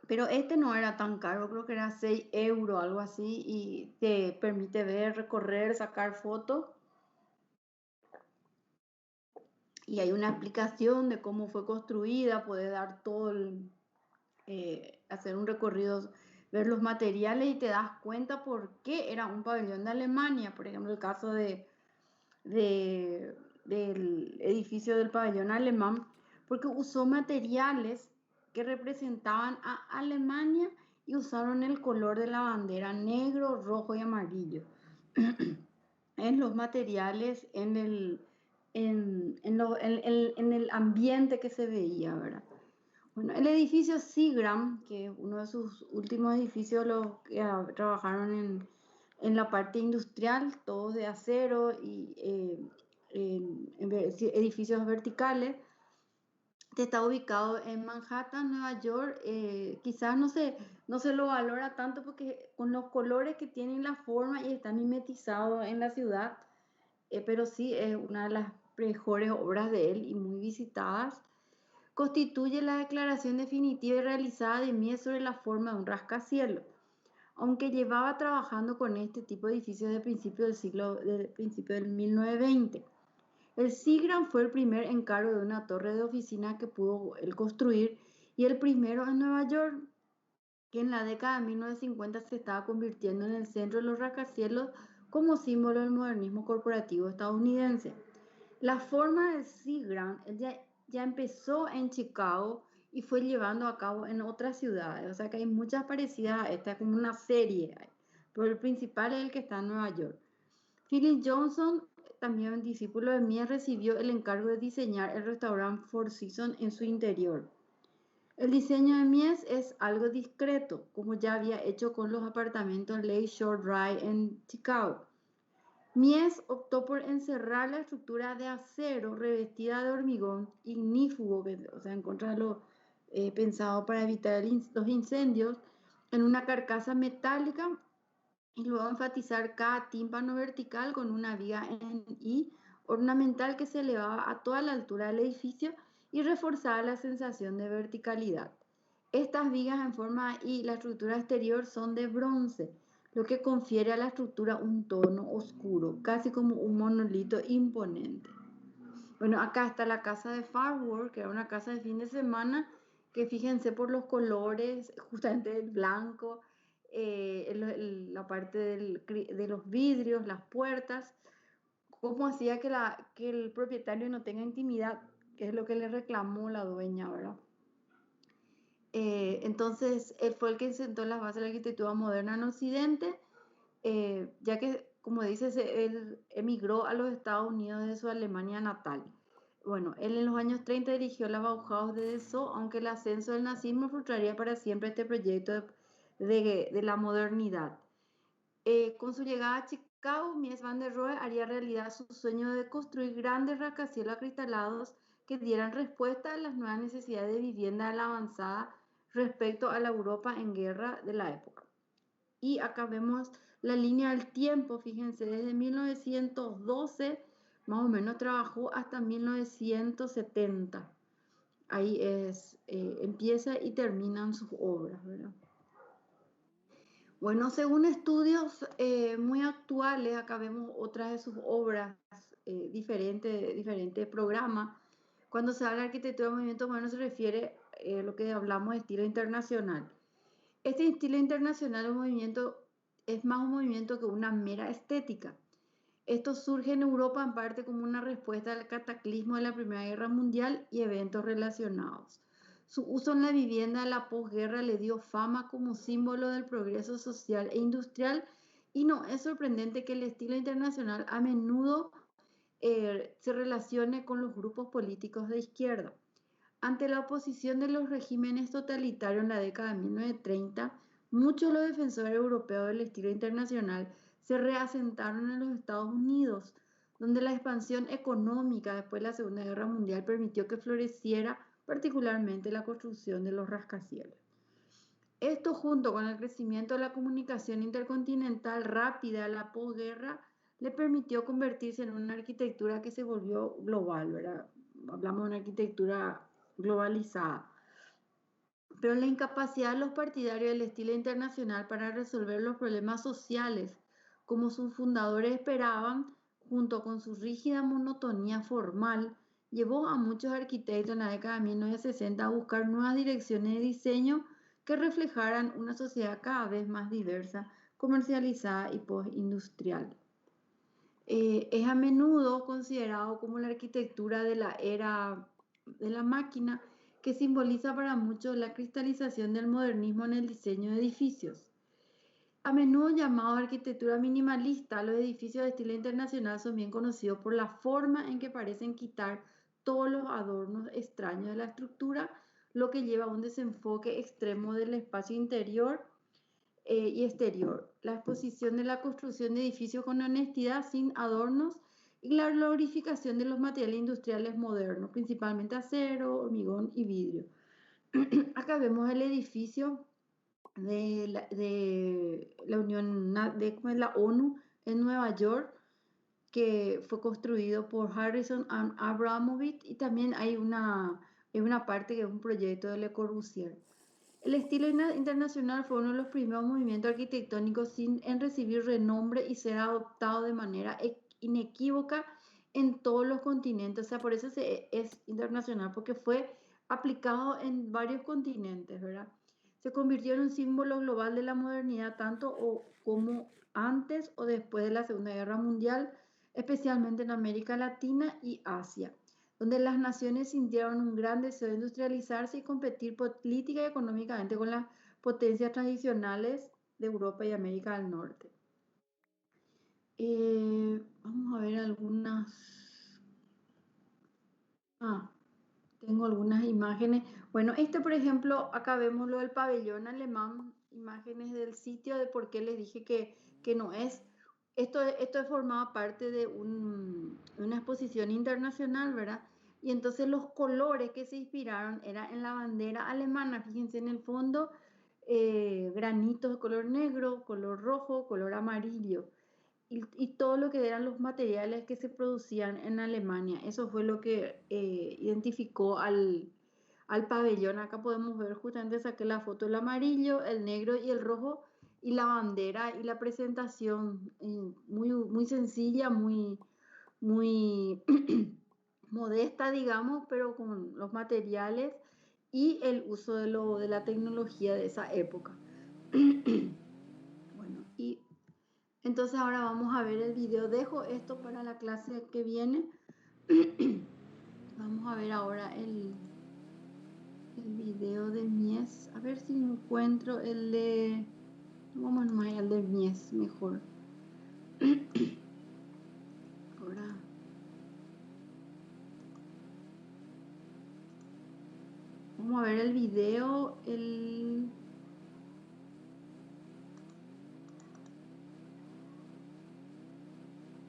Pero este no era tan caro, creo que era 6 euros, algo así, y te permite ver, recorrer, sacar fotos. Y hay una explicación de cómo fue construida, puedes dar hacer un recorrido, ver los materiales y te das cuenta por qué era un pabellón de Alemania. Por ejemplo, el caso del edificio del pabellón alemán, porque usó materiales que representaban a Alemania y usaron el color de la bandera negro, rojo y amarillo en los materiales, en el ambiente que se veía, ¿verdad? Bueno, el edificio Seagram, que es uno de sus últimos edificios, los que trabajaron en la parte industrial, todos de acero y edificios verticales, está ubicado en Manhattan, Nueva York. Quizás no se lo valora tanto porque con los colores que tienen la forma y están mimetizados en la ciudad, pero sí es una de las mejores obras de él y muy visitadas. Constituye la declaración definitiva y realizada de Mies sobre la forma de un rascacielos, aunque llevaba trabajando con este tipo de edificios desde principio del 1920. El Seagram fue el primer encargo de una torre de oficina que pudo él construir y el primero en Nueva York, que en la década de 1950 se estaba convirtiendo en el centro de los rascacielos como símbolo del modernismo corporativo estadounidense. La forma del Seagram ya empezó en Chicago y fue llevando a cabo en otras ciudades. O sea que hay muchas parecidas a esta, como una serie. Pero el principal es el que está en Nueva York. Philip Johnson, también discípulo de Mies, recibió el encargo de diseñar el restaurante Four Seasons en su interior. El diseño de Mies es algo discreto, como ya había hecho con los apartamentos Lake Shore Drive en Chicago. Mies optó por encerrar la estructura de acero revestida de hormigón ignífugo, o sea, en contra de lo pensado para evitar los incendios, en una carcasa metálica y luego enfatizar cada tímpano vertical con una viga en I ornamental que se elevaba a toda la altura del edificio y reforzaba la sensación de verticalidad. Estas vigas en forma I, la estructura exterior, son de bronce, lo que confiere a la estructura un tono oscuro, casi como un monolito imponente. Bueno, acá está la casa de Farworth, que era una casa de fin de semana, que fíjense por los colores, justamente el blanco, la parte de los vidrios, las puertas, cómo hacía que el propietario no tenga intimidad, que es lo que le reclamó la dueña, ¿verdad? Entonces, él fue el que sentó las bases de la arquitectura moderna en Occidente, ya que, como dices, él emigró a los Estados Unidos de su Alemania natal. Bueno, él en los años 30 dirigió la Bauhaus de Dessau, aunque el ascenso del nazismo frustraría para siempre este proyecto de la modernidad. Con su llegada a Chicago, Mies van der Rohe haría realidad su sueño de construir grandes rascacielos acristalados que dieran respuesta a las nuevas necesidades de vivienda de la avanzada respecto a la Europa en guerra de la época. Y acá vemos la línea del tiempo, fíjense, desde 1912 más o menos trabajó hasta 1970. Ahí empieza y terminan sus obras, ¿verdad? Bueno, según estudios muy actuales, acá vemos otras de sus obras, diferentes programas. Cuando se habla de arquitectura de movimiento moderno se refiere a lo que hablamos de estilo internacional. Este estilo internacional de movimiento es más un movimiento que una mera estética. Esto surge en Europa en parte como una respuesta al cataclismo de la Primera Guerra Mundial y eventos relacionados. Su uso en la vivienda de la posguerra le dio fama como símbolo del progreso social e industrial y no es sorprendente que el estilo internacional a menudo se relacione con los grupos políticos de izquierda. Ante la oposición de los regímenes totalitarios en la década de 1930, muchos de los defensores europeos del estilo internacional se reasentaron en los Estados Unidos, donde la expansión económica después de la Segunda Guerra Mundial permitió que floreciera particularmente la construcción de los rascacielos. Esto, junto con el crecimiento de la comunicación intercontinental rápida a la posguerra, le permitió convertirse en una arquitectura que se volvió global, ¿verdad? Hablamos de una arquitectura globalizada. Pero la incapacidad de los partidarios del estilo internacional para resolver los problemas sociales, como sus fundadores esperaban, junto con su rígida monotonía formal, llevó a muchos arquitectos en la década de 1960 a buscar nuevas direcciones de diseño que reflejaran una sociedad cada vez más diversa, comercializada y postindustrial. Es a menudo considerado como la arquitectura de la era de la máquina, que simboliza para muchos la cristalización del modernismo en el diseño de edificios. A menudo llamado arquitectura minimalista, los edificios de estilo internacional son bien conocidos por la forma en que parecen quitar todos los adornos extraños de la estructura, lo que lleva a un desenfoque extremo del espacio interior y exterior, la exposición de la construcción de edificios con honestidad, sin adornos, y la glorificación de los materiales industriales modernos, principalmente acero, hormigón y vidrio. Acá vemos el edificio de la Unión, de la ONU en Nueva York, que fue construido por Harrison and Abramovich, y también hay una parte que es un proyecto de Le Corbusier. El estilo internacional fue uno de los primeros movimientos arquitectónicos en recibir renombre y ser adoptado de manera inequívoca en todos los continentes. O sea, por eso es internacional, porque fue aplicado en varios continentes, ¿verdad? Se convirtió en un símbolo global de la modernidad, como antes o después de la Segunda Guerra Mundial, especialmente en América Latina y Asia, donde las naciones sintieron un gran deseo de industrializarse y competir política y económicamente con las potencias tradicionales de Europa y América del Norte. Vamos a ver algunas. Ah, tengo algunas imágenes. Bueno, por ejemplo, acá vemos lo del pabellón alemán, imágenes del sitio de por qué les dije que no es Esto formaba parte de una exposición internacional, ¿verdad? Y entonces los colores que se inspiraron eran en la bandera alemana. Fíjense en el fondo, granitos de color negro, color rojo, color amarillo. Y todo lo que eran los materiales que se producían en Alemania. Eso fue lo que identificó al pabellón. Acá podemos ver, justamente saqué la foto, el amarillo, el negro y el rojo, y la bandera y la presentación muy, muy sencilla, muy modesta, digamos, pero con los materiales y el uso de la tecnología de esa época. Bueno, y entonces ahora vamos a ver el video. Dejo esto para la clase que viene. Vamos a ver ahora el video de Mies. A ver si encuentro el de... Vamos nomás al de Mies, mejor. Ahora... Vamos a ver el video,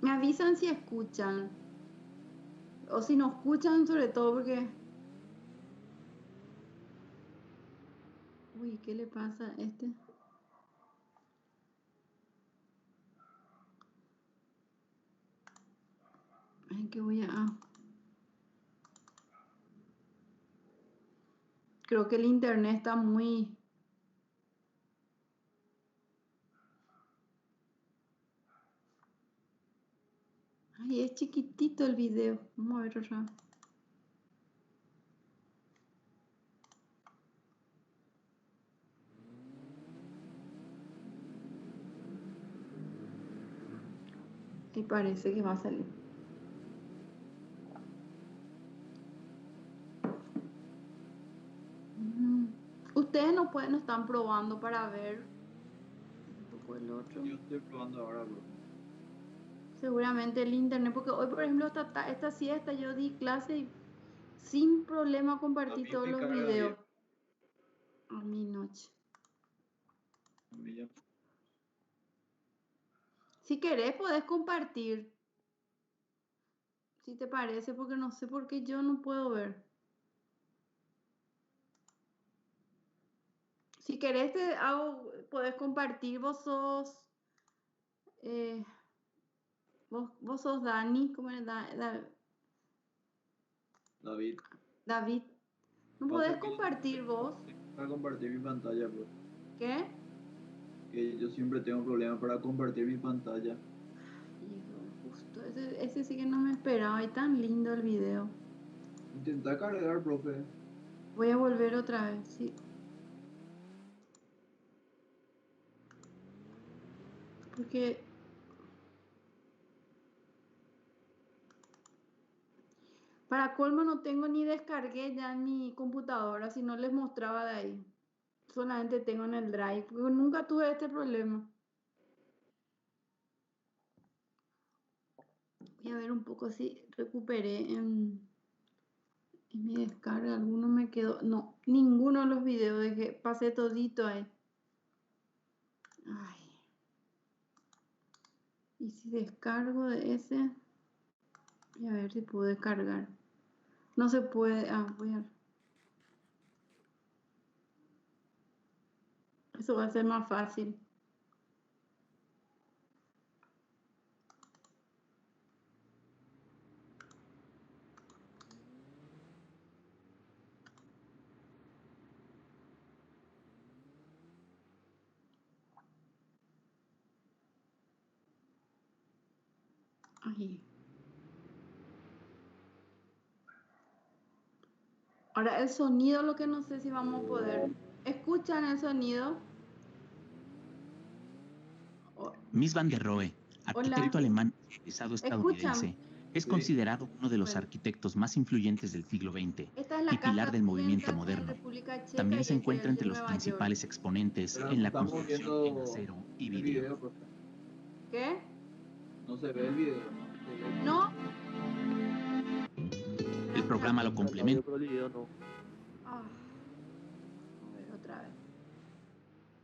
Me avisan si escuchan. O si no escuchan, sobre todo porque... Uy, ¿qué le pasa a este? Ay, que voy a... Creo que el internet está muy... Ay, es chiquitito el video. Vamos a ver otra vez. Y parece que va a salir. Ustedes no pueden, no están probando para ver un poco el otro. Yo estoy probando ahora, bro. Seguramente el internet, porque hoy, por ejemplo, esta siesta yo di clase y sin problema A compartí mí todos me los carga bien. videos a mi noche. A mí ya. Si querés, podés compartir, si te parece, porque no sé por qué yo no puedo ver. Si querés, podés compartir, eh, vos sos Dani, ¿cómo es? David, David. ¿No podés pasa que yo siempre compartir vos? tengo problemas para compartir mi pantalla, bro. ¿Qué? Que yo siempre tengo problemas para compartir mi pantalla. Hijo, justo, ese sí que no me esperaba, y tan lindo el video. Intenta cargar, profe. Voy a volver otra vez, sí. Porque para colmo no tengo ni descargué ya en mi computadora, si no les mostraba de ahí. Solamente tengo en el Drive, porque nunca tuve este problema. Voy a ver un poco si recuperé en mi descarga. Alguno me quedó. No, ninguno de los videos dejé. Pasé todito ahí. Ay. Y si descargo de ese. Voy a ver si puedo descargar. No se puede. Ah, voy a ver. Eso va a ser más fácil. Ahí. Ahora el sonido, lo que no sé si vamos a poder. ¿Escuchan el sonido? Mies van der Rohe, Hola. arquitecto alemán egresado ¿Escuchan? estadounidense, es Sí. considerado uno de los Bueno, arquitectos más influyentes del siglo XX esta es y la pilar casa del movimiento Piensa en moderno. República Checa También y se este es encuentra el de entre los Nueva York. principales exponentes Pero en no la estamos construcción en viendo acero y el vidrio. video, profe. ¿Qué? No se ve el video, ¿no? Se ve el video. ¿No? El programa lo El audio, complementa. pero el video no. Ah, a ver otra vez.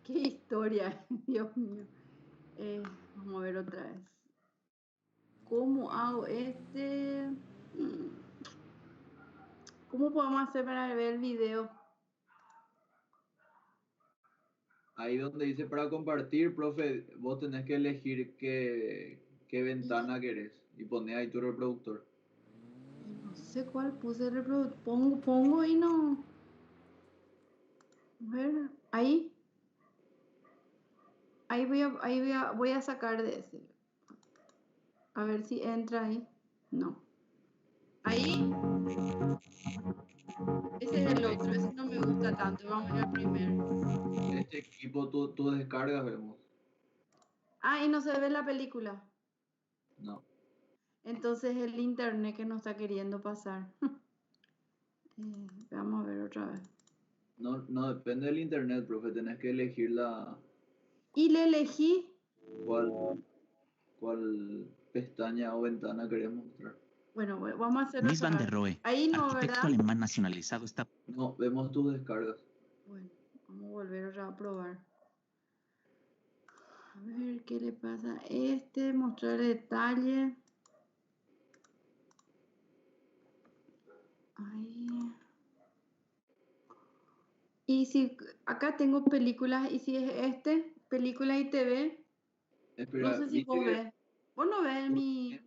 Qué historia, Dios mío. Vamos a ver otra vez. ¿cómo hago este? ¿Cómo podemos hacer para ver el video? Ahí donde dice para compartir, profe, vos tenés que elegir qué ventana querés y poner ahí tu reproductor. No sé cuál puse el reproductor. Pongo y no. A ver, ahí. Ahí voy a sacar de ese. A ver si entra ahí. No. Ahí. Ese es el otro. Ese no me gusta tanto. Vamos a ir al primero. Este equipo, tú descargas, vemos. Ah, y no se ve la película. No, Entonces el internet que nos está queriendo pasar. Vamos a ver otra vez. no depende del internet, profe, tenés que elegir Y le elegí. cuál pestaña o ventana querés mostrar. Bueno, vamos a hacerlo Mies van otra der vez. Rohe, Ahí no, arquitecto ¿verdad? alemán nacionalizado estadounidense. No, vemos tus descargas. Bueno, vamos a volver otra vez a probar. A ver qué le pasa a este. Mostrar detalle. Ahí. Y si acá tengo películas, y si es este, películas y TV, no Espera, sé si viste vos que ves. Vos no ves mi.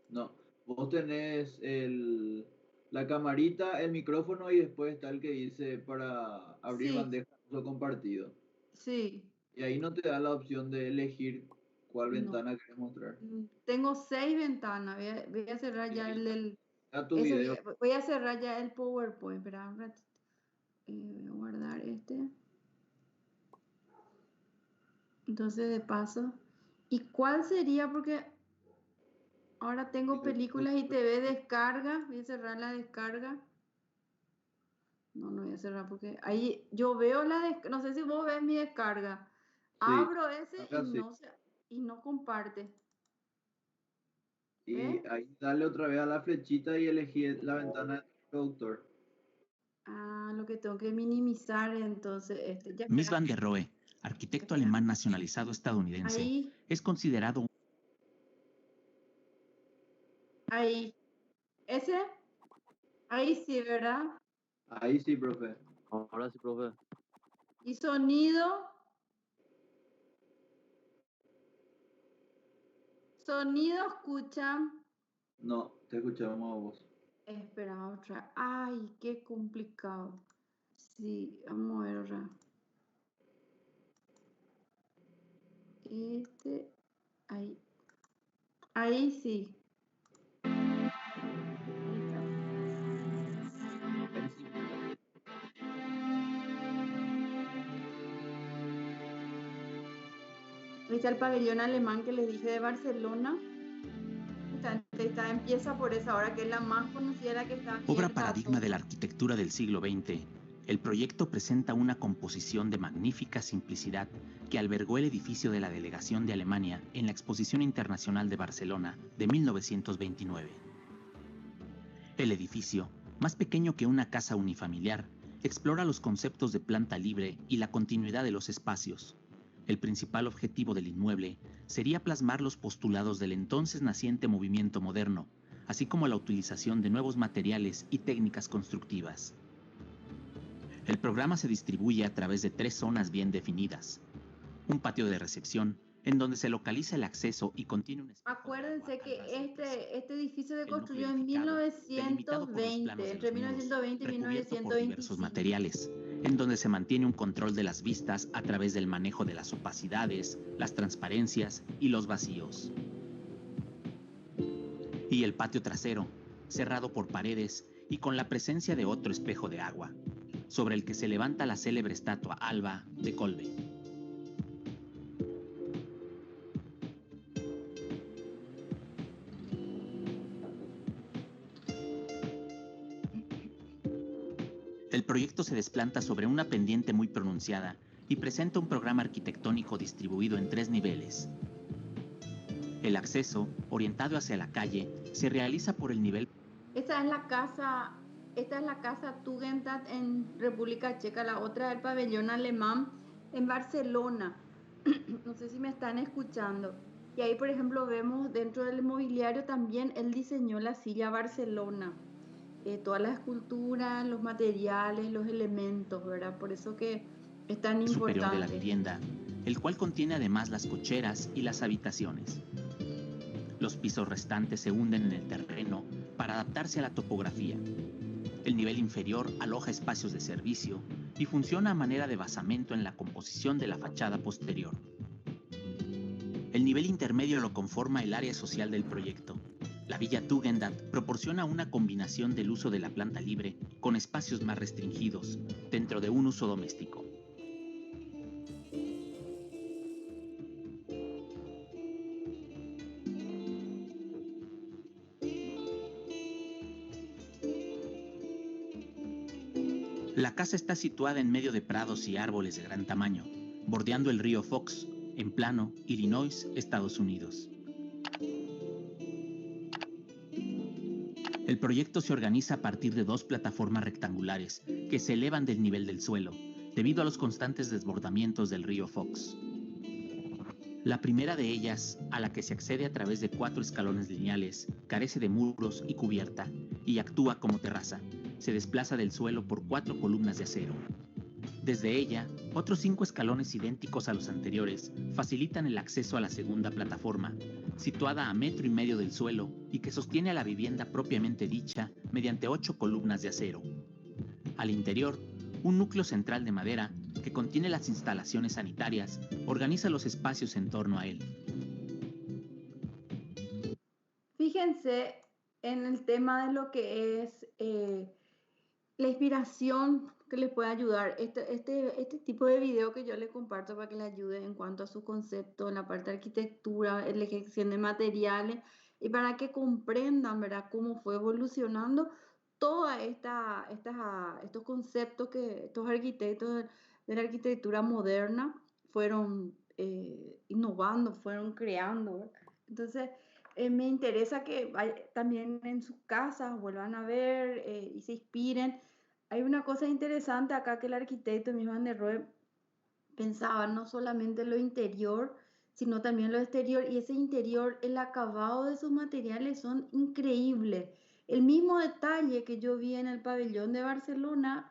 no, vos tenés la camarita, el micrófono y después está el que dice para abrir Sí, bandeja de uso compartido. sí. Y ahí no te da la opción de elegir cuál No. ventana querés mostrar. Tengo 6 ventanas. Voy a cerrar Y ya ahí el del. está tu Ese video. voy a cerrar ya el PowerPoint. Espera un ratito. Voy a guardar este. Entonces, de paso. ¿Y cuál sería? Porque ahora tengo películas y TV descarga. Voy a cerrar la descarga. No voy a cerrar porque ahí yo veo la descarga. No sé si vos ves mi descarga. Sí, Abro ese acá sí. y no comparte. Y ¿Ves? ahí dale otra vez a la flechita y elegí la ventana del reproductor. Ah, lo que tengo que minimizar entonces este. Ya Mies espera. van der Rohe, arquitecto Espera. alemán nacionalizado estadounidense, Ahí, es considerado ahí. Ese, ahí sí, ¿verdad? Ahí sí, profe. Ahora sí, profe. Y sonido. Sonido escuchan. No, te escuchamos a vos. Espera otra. Ay, qué complicado. Sí, vamos a ver otra. Este, ahí. Ahí sí. Ahí está. Ahí sí. Ahí está el pabellón alemán que les dije de Barcelona. Empieza por esa hora, que es la más conocida, la que está obra abierta a paradigma de la todo. arquitectura del siglo XX. El proyecto presenta una composición de magnífica simplicidad que albergó el edificio de la Delegación de Alemania en la Exposición Internacional de Barcelona de 1929. El edificio, más pequeño que una casa unifamiliar, explora los conceptos de planta libre y la continuidad de los espacios. El principal objetivo del inmueble sería plasmar los postulados del entonces naciente movimiento moderno, así como la utilización de nuevos materiales y técnicas constructivas. El programa se distribuye a través de 3 zonas bien definidas. Un patio de recepción, en donde se localiza el acceso y contiene un espejo de Acuérdense agua que al ras del piso. este edificio se El núcleo construyó en edificado, delimitado por los planos 1920, de entre los muros, 1920 y recubierto por diversos 1925. materiales, en donde se mantiene un control de las vistas a través del manejo de las opacidades, las transparencias y los vacíos. Y el patio trasero, cerrado por paredes y con la presencia de otro espejo de agua, sobre el que se levanta la célebre estatua Alba de Kolbe. El proyecto se desplanta sobre una pendiente muy pronunciada y presenta un programa arquitectónico distribuido en 3 niveles. El acceso, orientado hacia la calle, se realiza por el nivel. Esta es la casa Tugendhat en República Checa, la otra es el pabellón alemán en Barcelona. No sé si me están escuchando. Y ahí, por ejemplo, vemos dentro del mobiliario también él diseñó la silla Barcelona, toda la escultura, los materiales, los elementos, ¿verdad? Por eso que es tan superior de la importante. vivienda, el cual contiene además las cocheras y las habitaciones. Los pisos restantes se hunden en el terreno para adaptarse a la topografía. El nivel inferior aloja espacios de servicio y funciona a manera de basamento en la composición de la fachada posterior. El nivel intermedio lo conforma el área social del proyecto. La Villa Tugendhat proporciona una combinación del uso de la planta libre con espacios más restringidos dentro de un uso doméstico. La casa está situada en medio de prados y árboles de gran tamaño, bordeando el río Fox, en Plano, Illinois, Estados Unidos. El proyecto se organiza a partir de 2 plataformas rectangulares que se elevan del nivel del suelo, debido a los constantes desbordamientos del río Fox. La primera de ellas, a la que se accede a través de 4 escalones lineales, carece de muros y cubierta y actúa como terraza. Se desplaza del suelo por 4 columnas de acero. Desde ella, otros 5 escalones idénticos a los anteriores facilitan el acceso a la segunda plataforma, situada a 1,5 metros del suelo y que sostiene a la vivienda propiamente dicha mediante 8 columnas de acero. Al interior, un núcleo central de madera que contiene las instalaciones sanitarias organiza los espacios en torno a él. Fíjense en el tema de lo que es la inspiración que les puede ayudar. Este tipo de video que yo les comparto para que les ayude en cuanto a su concepto, en la parte de arquitectura, en la elección de materiales y para que comprendan, ¿verdad?, cómo fue evolucionando todos estos conceptos que estos arquitectos de la arquitectura moderna fueron innovando, fueron creando, ¿verdad? Entonces, me interesa que también en sus casas vuelvan a ver y se inspiren. Hay una cosa interesante acá que el arquitecto Mies van der Rohe pensaba no solamente en lo interior, sino también en lo exterior. Y ese interior, el acabado de sus materiales son increíbles. El mismo detalle que yo vi en el pabellón de Barcelona,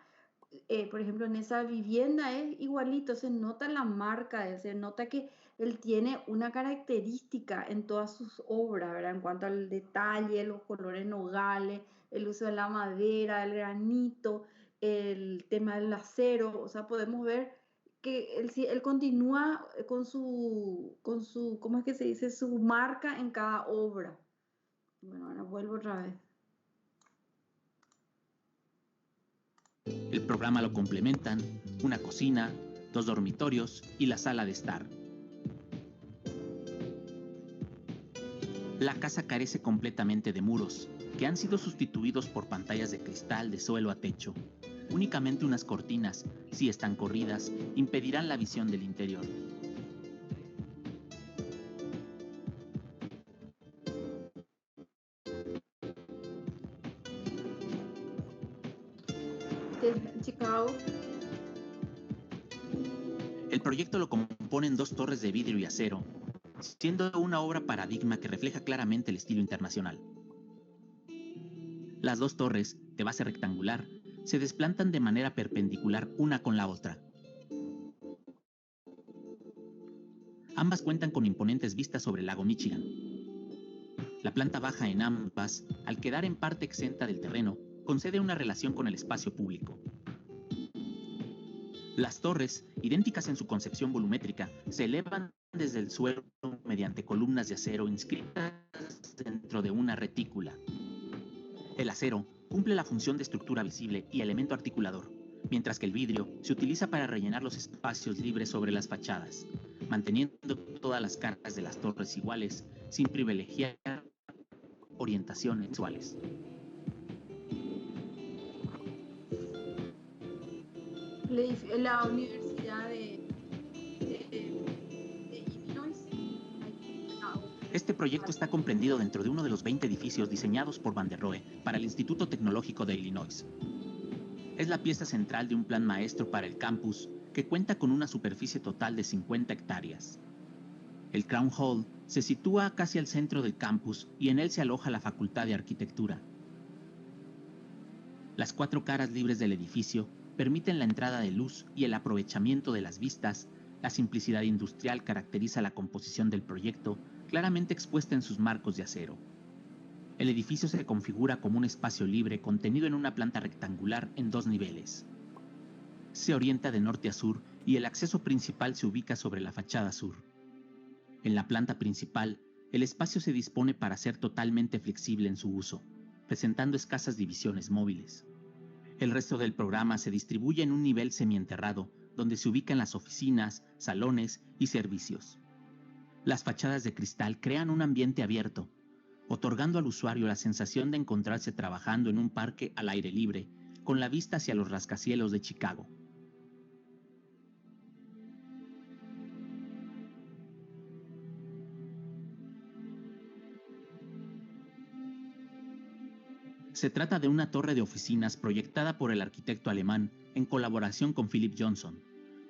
por ejemplo, en esa vivienda es igualito, se nota la marca, se nota que él tiene una característica en todas sus obras, ¿verdad? En cuanto al detalle, los colores nogales, el uso de la madera, el granito, el tema del acero, o sea, podemos ver que él continúa con su, ¿cómo es que se dice? Su marca en cada obra. Bueno, ahora vuelvo otra vez. El programa lo complementan una cocina, 2 dormitorios y la sala de estar. La casa carece completamente de muros, que han sido sustituidos por pantallas de cristal de suelo a techo. Únicamente unas cortinas, si están corridas, impedirán la visión del interior. Chicago. El proyecto lo componen 2 torres de vidrio y acero, siendo una obra paradigma que refleja claramente el estilo internacional. Las 2 torres, de base rectangular, se desplantan de manera perpendicular una con la otra. Ambas cuentan con imponentes vistas sobre el lago Michigan. La planta baja en ambas, al quedar en parte exenta del terreno, concede una relación con el espacio público. Las torres, idénticas en su concepción volumétrica, se elevan desde el suelo mediante columnas de acero inscritas dentro de una retícula. El acero cumple la función de estructura visible y elemento articulador, mientras que el vidrio se utiliza para rellenar los espacios libres sobre las fachadas, manteniendo todas las caras de las torres iguales, sin privilegiar orientaciones visuales. La Universidad de Illinois. Este proyecto está comprendido dentro de uno de los 20 edificios diseñados por Van der Rohe para el Instituto Tecnológico de Illinois. Es la pieza central de un plan maestro para el campus que cuenta con una superficie total de 50 hectáreas. El Crown Hall se sitúa casi al centro del campus y en él se aloja la Facultad de Arquitectura. Las 4 caras libres del edificio permiten la entrada de luz y el aprovechamiento de las vistas. La simplicidad industrial caracteriza la composición del proyecto, claramente expuesta en sus marcos de acero. El edificio se configura como un espacio libre contenido en una planta rectangular en 2 niveles. Se orienta de norte a sur y el acceso principal se ubica sobre la fachada sur. En la planta principal, el espacio se dispone para ser totalmente flexible en su uso, presentando escasas divisiones móviles. El resto del programa se distribuye en un nivel semienterrado, donde se ubican las oficinas, salones y servicios. Las fachadas de cristal crean un ambiente abierto, otorgando al usuario la sensación de encontrarse trabajando en un parque al aire libre, con la vista hacia los rascacielos de Chicago. Se trata de una torre de oficinas proyectada por el arquitecto alemán en colaboración con Philip Johnson.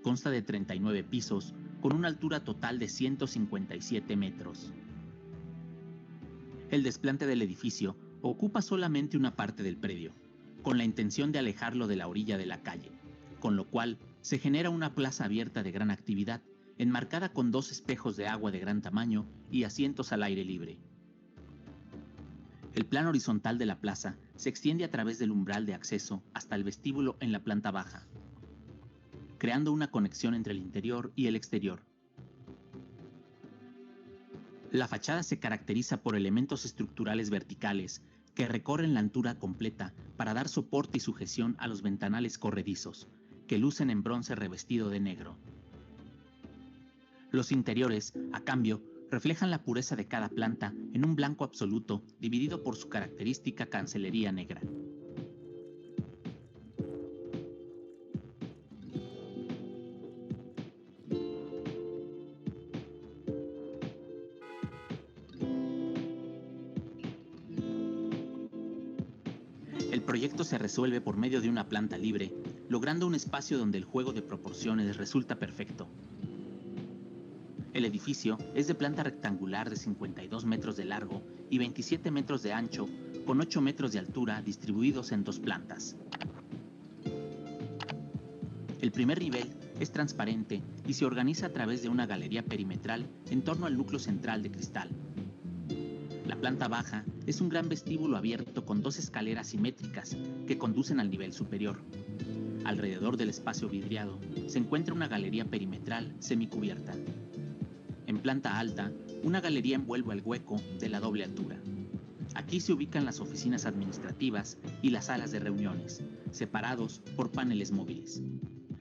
Consta de 39 pisos, con una altura total de 157 metros. El desplante del edificio ocupa solamente una parte del predio, con la intención de alejarlo de la orilla de la calle, con lo cual se genera una plaza abierta de gran actividad, enmarcada con 2 espejos de agua de gran tamaño y asientos al aire libre. El plano horizontal de la plaza se extiende a través del umbral de acceso hasta el vestíbulo en la planta baja, creando una conexión entre el interior y el exterior. La fachada se caracteriza por elementos estructurales verticales que recorren la altura completa para dar soporte y sujeción a los ventanales corredizos, que lucen en bronce revestido de negro. Los interiores, a cambio, reflejan la pureza de cada planta en un blanco absoluto dividido por su característica cancelería negra. El proyecto se resuelve por medio de una planta libre, logrando un espacio donde el juego de proporciones resulta perfecto. El edificio es de planta rectangular de 52 metros de largo y 27 metros de ancho, con 8 metros de altura distribuidos en 2 plantas. El primer nivel es transparente y se organiza a través de una galería perimetral en torno al núcleo central de cristal. La planta baja es un gran vestíbulo abierto con 2 escaleras simétricas que conducen al nivel superior. Alrededor del espacio vidriado se encuentra una galería perimetral semicubierta. En planta alta, una galería envuelve el hueco de la doble altura. Aquí se ubican las oficinas administrativas y las salas de reuniones, separados por paneles móviles.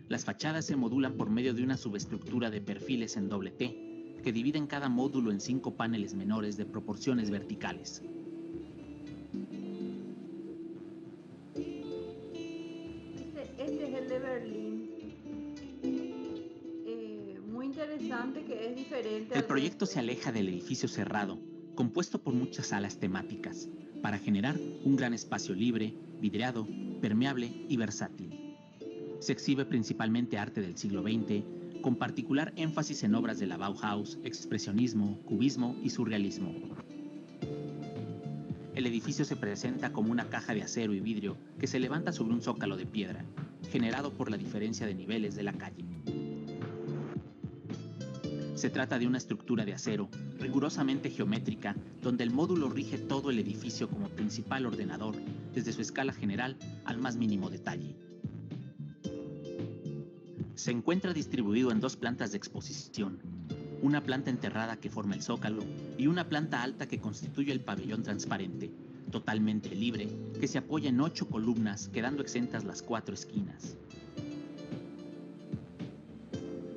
Las fachadas se modulan por medio de una subestructura de perfiles en doble T, que dividen cada módulo en 5 paneles menores de proporciones verticales. Este es el de Berlín. Muy interesante, que es diferente El al proyecto resto. se aleja del edificio cerrado, compuesto por muchas salas temáticas, para generar un gran espacio libre, vidriado, permeable y versátil. Se exhibe principalmente arte del siglo XX, con particular énfasis en obras de la Bauhaus, expresionismo, cubismo y surrealismo. El edificio se presenta como una caja de acero y vidrio que se levanta sobre un zócalo de piedra, generado por la diferencia de niveles de la calle. Se trata de una estructura de acero, rigurosamente geométrica, donde el módulo rige todo el edificio como principal ordenador, desde su escala general al más mínimo detalle. Se encuentra distribuido en 2 plantas de exposición, una planta enterrada que forma el zócalo y una planta alta que constituye el pabellón transparente, totalmente libre, que se apoya en 8 columnas, quedando exentas las 4 esquinas.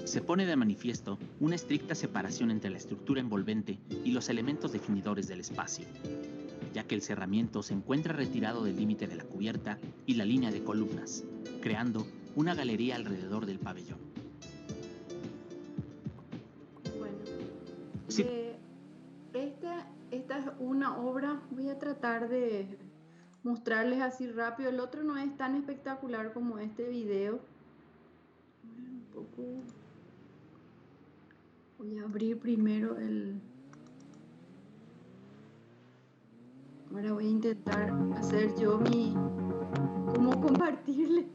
Se pone de manifiesto una estricta separación entre la estructura envolvente y los elementos definidores del espacio, ya que el cerramiento se encuentra retirado del límite de la cubierta y la línea de columnas, creando una galería alrededor del pabellón. Bueno, Sí. esta es una obra, voy a tratar de mostrarles así rápido. El otro no es tan espectacular como este video. Un poco, Voy a abrir primero el... Ahora voy a intentar hacer yo cómo compartirles.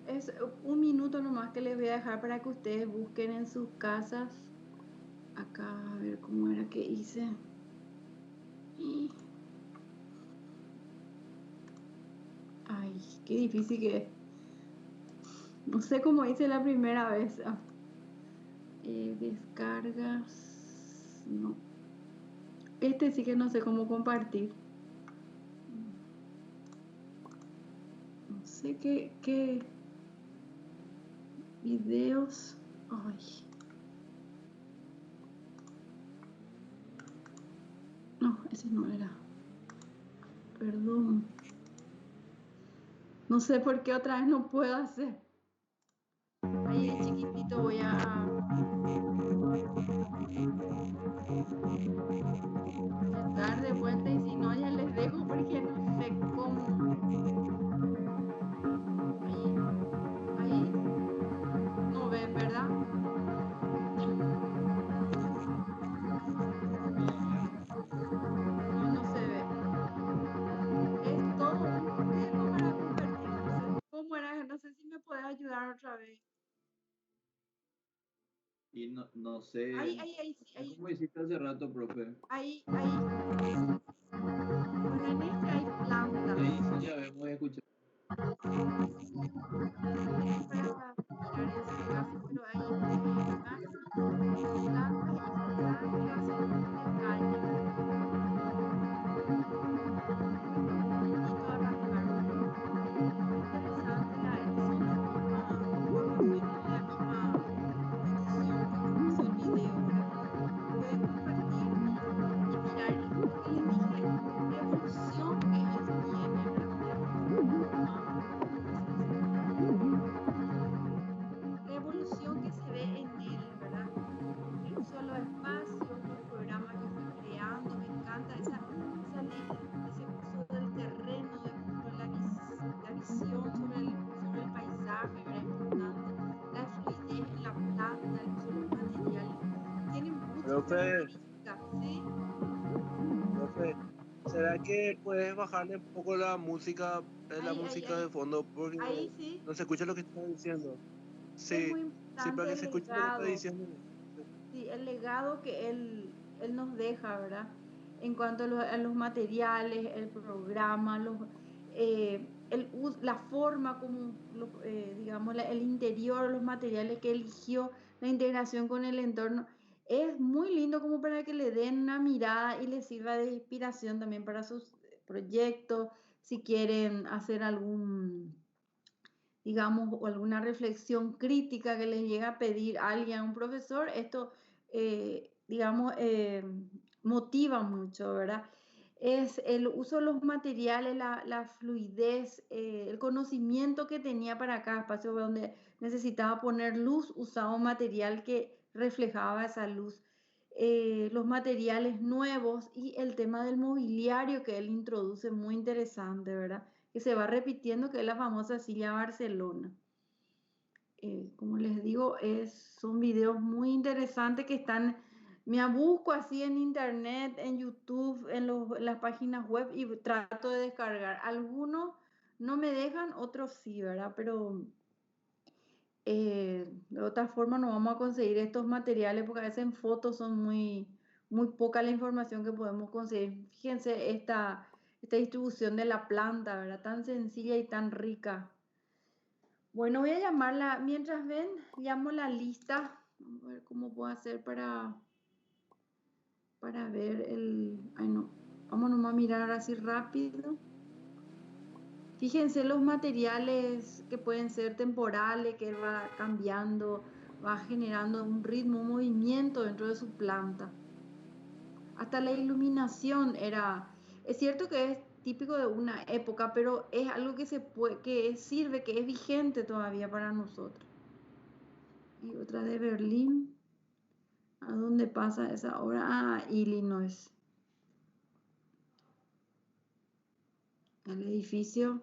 Es un minuto nomás que les voy a dejar para que ustedes busquen en sus casas. Acá, a ver cómo era que hice. Ay, qué difícil que es. No sé cómo hice la primera vez. Descargas. No. Este sí que no sé cómo compartir. No sé qué videos. Ay. No, ese no era. Perdón. No sé por qué otra vez no puedo hacer. Ahí de chiquitito voy a intentar de vuelta y si no ya les dejo porque no sé cómo. Ahí no ven, ¿verdad? No, no se ve. Es todo un tema para compartir. No sé cómo era, no sé si me puedes ayudar otra vez. Y no sé, Ahí, sí, es como hiciste hace rato, profe. ahí. Bueno, en este hay plantas. Ahí sí ya vemos y escuchamos. Para mirar en su casa, pero ahí imágenes, plantas y plantas de calle. Invito a arrancar. Interesante la, son la misma, más o menos la misma edición que como hizo el video, ¿verdad? Pueden compartir y mirar lo que les dije, la evolución que él tiene, ¿verdad? ¿Cómo se dice? La evolución que se ve en él, ¿verdad? El uso de los espacios, los programas que fue creando, me encanta ese uso del terreno, la visión sobre el paisaje, ¿verdad? Importante, la fluidez en la planta, el uso de los materiales, tiene muchas Profe, características, ¿sí? profe, ¿será que puedes bajarle un poco la música Ahí, de fondo? Porque ahí sí, no se escucha lo que está diciendo. es Sí, muy sí, para importante que el se escuche lo que está legado. diciendo. Sí, el legado que él nos deja, ¿verdad? En cuanto a los materiales, el programa, la forma como, digamos, el interior, los materiales que eligió, la integración con el entorno, es muy lindo como para que le den una mirada y le sirva de inspiración también para sus proyectos, si quieren hacer digamos, o alguna reflexión crítica que les llega a pedir alguien, un profesor, esto, digamos, motiva mucho, ¿verdad? Es el uso de los materiales, la fluidez, el conocimiento que tenía para cada espacio donde necesitaba poner luz, usaba un material que reflejaba esa luz. Los materiales nuevos y el tema del mobiliario que él introduce, muy interesante, ¿verdad? Que se va repitiendo, que es la famosa silla Barcelona. Como les digo, son videos muy interesantes que están, me busco así en internet, en YouTube, en las páginas web y trato de descargar. Algunos no me dejan, otros sí, ¿verdad? Pero de otra forma no vamos a conseguir estos materiales porque a veces en fotos son muy poca la información que podemos conseguir. Fíjense esta distribución de la planta, ¿verdad? Tan sencilla y tan rica. Bueno, voy a llamarla, mientras ven, llamo la lista. Vamos a ver cómo puedo hacer para ver ay no, vamos nomás a mirar así rápido. Fíjense los materiales que pueden ser temporales, que él va cambiando, va generando un ritmo, un movimiento dentro de su planta. Hasta la iluminación es cierto que es típico de una época, pero es algo que sirve, que es vigente todavía para nosotros. Y otra de Berlín, ¿a dónde pasa esa hora? Ah, Illinois. El edificio.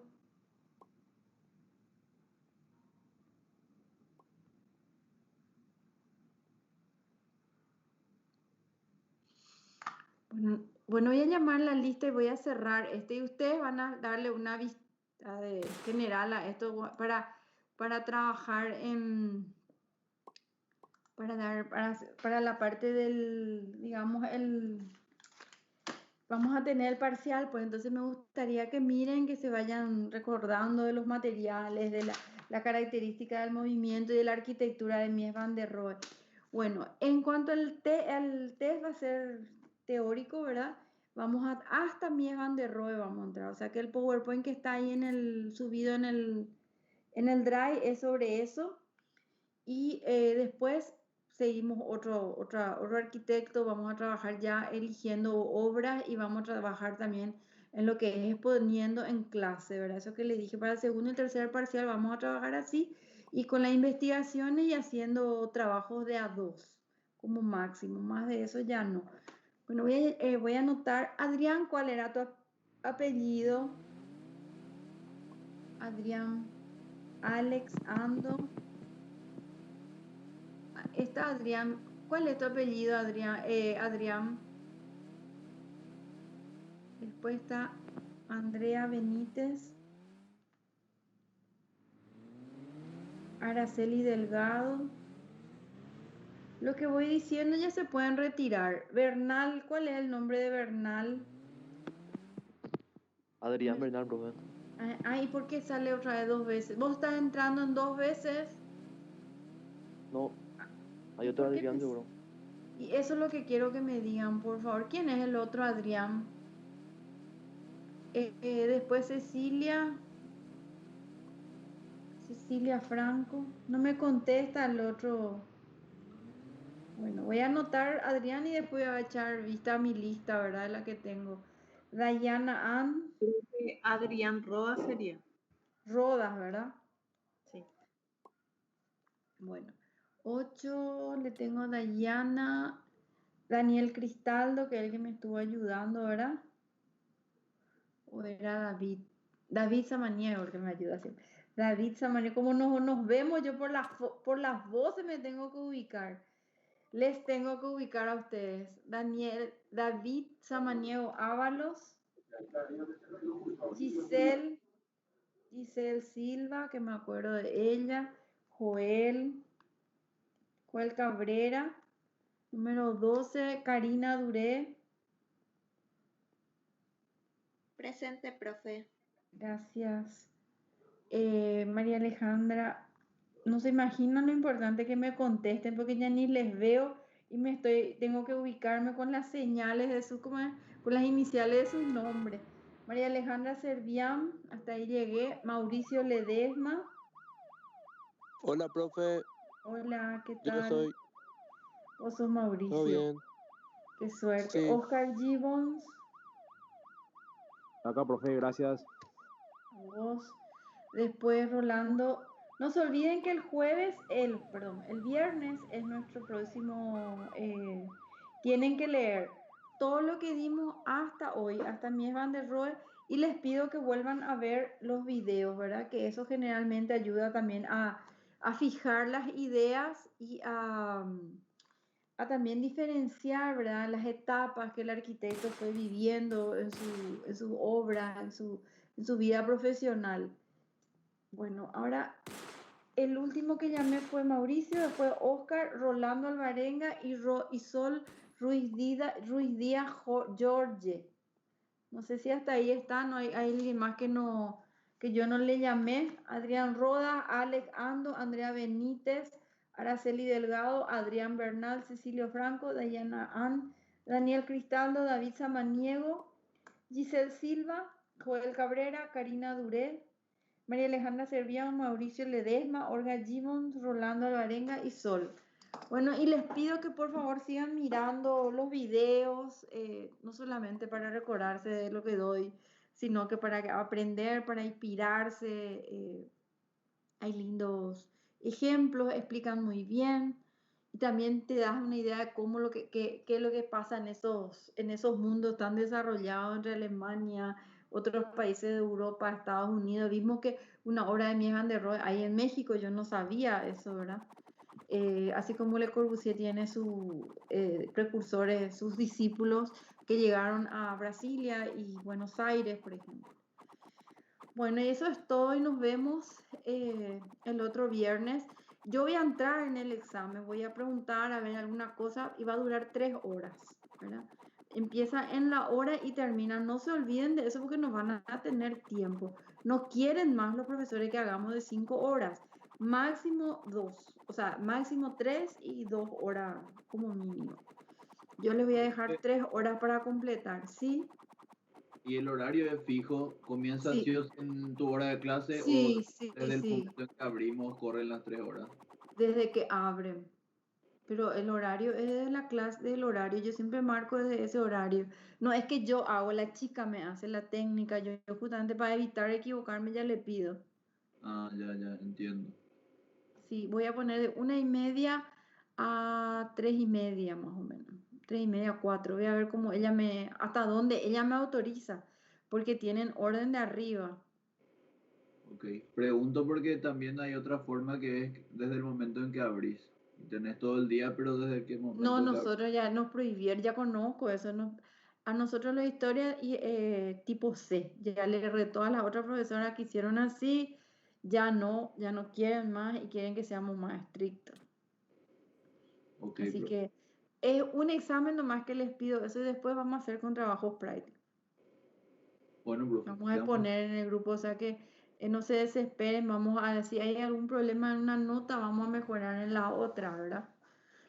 Bueno, voy a llamar la lista y voy a cerrar y ustedes van a darle una vista general a esto para trabajar para la parte del, digamos, vamos a tener el parcial, pues entonces me gustaría que miren, que se vayan recordando de los materiales, de la característica del movimiento y de la arquitectura de Mies van der Rohe. Bueno, en cuanto al test va a ser teórico, ¿verdad? Hasta Mies van der Rohe vamos a entrar, o sea que el PowerPoint que está ahí subido en el Drive es sobre eso. Y después seguimos otro arquitecto, vamos a trabajar ya eligiendo obras y vamos a trabajar también en lo que es exponiendo en clase, ¿verdad? Eso que le dije para el segundo y tercer parcial vamos a trabajar así y con las investigaciones y haciendo trabajos de A2 como máximo, más de eso ya no. Bueno, voy a anotar, Adrián, ¿cuál era tu apellido? Adrián, Alex, Ando. Está Adrián. ¿Cuál es tu apellido, Adrián? Adrián. Después está Andrea Benítez. Araceli Delgado. Lo que voy diciendo ya se pueden retirar. Bernal, ¿cuál es el nombre de Bernal? Adrián Bernal, profe. ¿Y por qué sale otra vez 2 veces? ¿Vos estás entrando en 2 veces? No, hay otro Adrián, seguro. Y eso es lo que quiero que me digan, por favor. ¿Quién es el otro Adrián? Después Cecilia Franco. No me contesta el otro. Bueno, voy a anotar Adrián y después voy a echar vista a mi lista, ¿verdad? La que tengo. Dayana Ann. Adrián Rodas sería. Rodas, ¿verdad? Sí. Bueno, 8 le tengo a Dayana. Daniel Cristaldo, que es el que me estuvo ayudando, ¿verdad? ¿O era David? David Samaniego, el que me ayuda siempre. David Samaniego, como nos vemos, yo por las voces me tengo que ubicar. Les tengo que ubicar a ustedes. David Samaniego Ábalos. Giselle Silva, que me acuerdo de ella. Joel Cabrera. Número 12, Karina Duré. Presente, profe. Gracias. María Alejandra, no se imaginan lo importante que me contesten porque ya ni les veo y tengo que ubicarme con las señales de con las iniciales de sus nombres. María Alejandra Servián, hasta ahí llegué. Mauricio Ledesma. Hola, profe. Hola, ¿qué Yo tal? soy. Vos sos Mauricio. Todo bien. Qué suerte. Sí. Oscar Gibbons. Acá, profe, gracias. A vos. Después Rolando. No se olviden que el viernes es nuestro próximo. Tienen que leer todo lo que dimos hasta hoy, hasta Mies van der Rohe, y les pido que vuelvan a ver los videos, ¿verdad? Que eso generalmente ayuda también a fijar las ideas y a también diferenciar, ¿verdad? Las etapas que el arquitecto fue viviendo en su obra, en su vida profesional. Bueno, ahora el último que llamé fue Mauricio, después Oscar, Rolando Alvarenga y Sol Ruiz Díaz Jorge. No sé si hasta ahí está, no hay alguien más que yo no le llamé. Adrián Roda, Alex Ando, Andrea Benítez, Araceli Delgado, Adrián Bernal, Cecilio Franco, Dayana Ann, Daniel Cristaldo, David Samaniego, Giselle Silva, Joel Cabrera, Karina Duré, María Alejandra Servián, Mauricio Ledesma, Olga Gibbons, Rolando Alvarenga y Sol. Bueno, y les pido que por favor sigan mirando los videos, no solamente para recordarse de lo que doy, sino que para aprender, para inspirarse. Hay lindos ejemplos, explican muy bien y también te das una idea de qué es lo que pasa en esos mundos tan desarrollados entre Alemania, otros países de Europa, Estados Unidos. Vimos que una obra de Mies van der Rohe hay en México, yo no sabía eso, ¿verdad? Así como Le Corbusier tiene sus precursores, sus discípulos, que llegaron a Brasilia y Buenos Aires, por ejemplo. Bueno, y eso es todo y nos vemos el otro viernes. Yo voy a entrar en el examen, voy a preguntar a ver alguna cosa y va a durar 3 horas, ¿verdad? Empieza en la hora y termina. No se olviden de eso porque nos van a tener tiempo. No quieren más los profesores que hagamos de 5 horas, máximo 2, o sea, máximo 3 y 2 horas como mínimo. Yo les voy a dejar 3 horas para completar, ¿sí? ¿Y el horario es fijo? ¿Comienza Sí, sí o sí en tu hora de clase o sí, sí, desde el sí, momento en que abrimos corren las 3 horas? desde que abren. Pero el horario es de la clase del horario, yo siempre marco desde ese horario. No es que yo hago, la chica me hace la técnica, yo justamente para evitar equivocarme ya le pido. Ah, ya, entiendo. Sí, voy a poner de 1:30 a 3:30 más o menos. 3:30, 4. Voy a ver cómo hasta dónde ella me autoriza, porque tienen orden de arriba. Ok. Pregunto porque también hay otra forma que es desde el momento en que abrís. Y tenés todo el día, pero desde qué No, momento que abrís. nosotros ya nos prohibieron, ya conozco eso. A nosotros la historia y, tipo C, ya le retó a las otras profesoras que hicieron así, ya no quieren más y quieren que seamos más estrictos. Ok, Así profe. que es un examen nomás que les pido eso y después vamos a hacer con trabajos prácticos. Bueno, profe. Vamos a Quedamos. exponer en el grupo, o sea que no se desesperen, vamos a, si hay algún problema en una nota, vamos a mejorar en la otra, ¿verdad?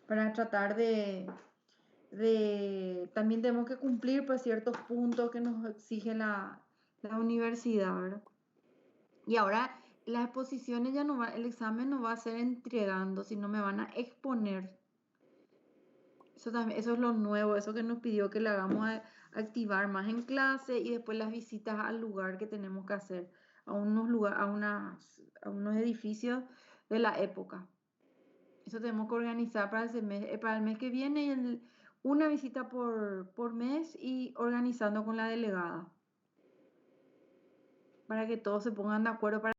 Para tratar también tenemos que cumplir pues ciertos puntos que nos exige la universidad, ¿verdad? Y ahora las exposiciones ya no va, el examen no va a ser entregando, sino me van a exponer. Eso también, eso es lo nuevo, eso que nos pidió que le hagamos activar más en clase y después las visitas al lugar que tenemos que hacer, a a unos edificios de la época. Eso tenemos que organizar para el mes que viene, una visita por mes y organizando con la delegada, para que todos se pongan de acuerdo.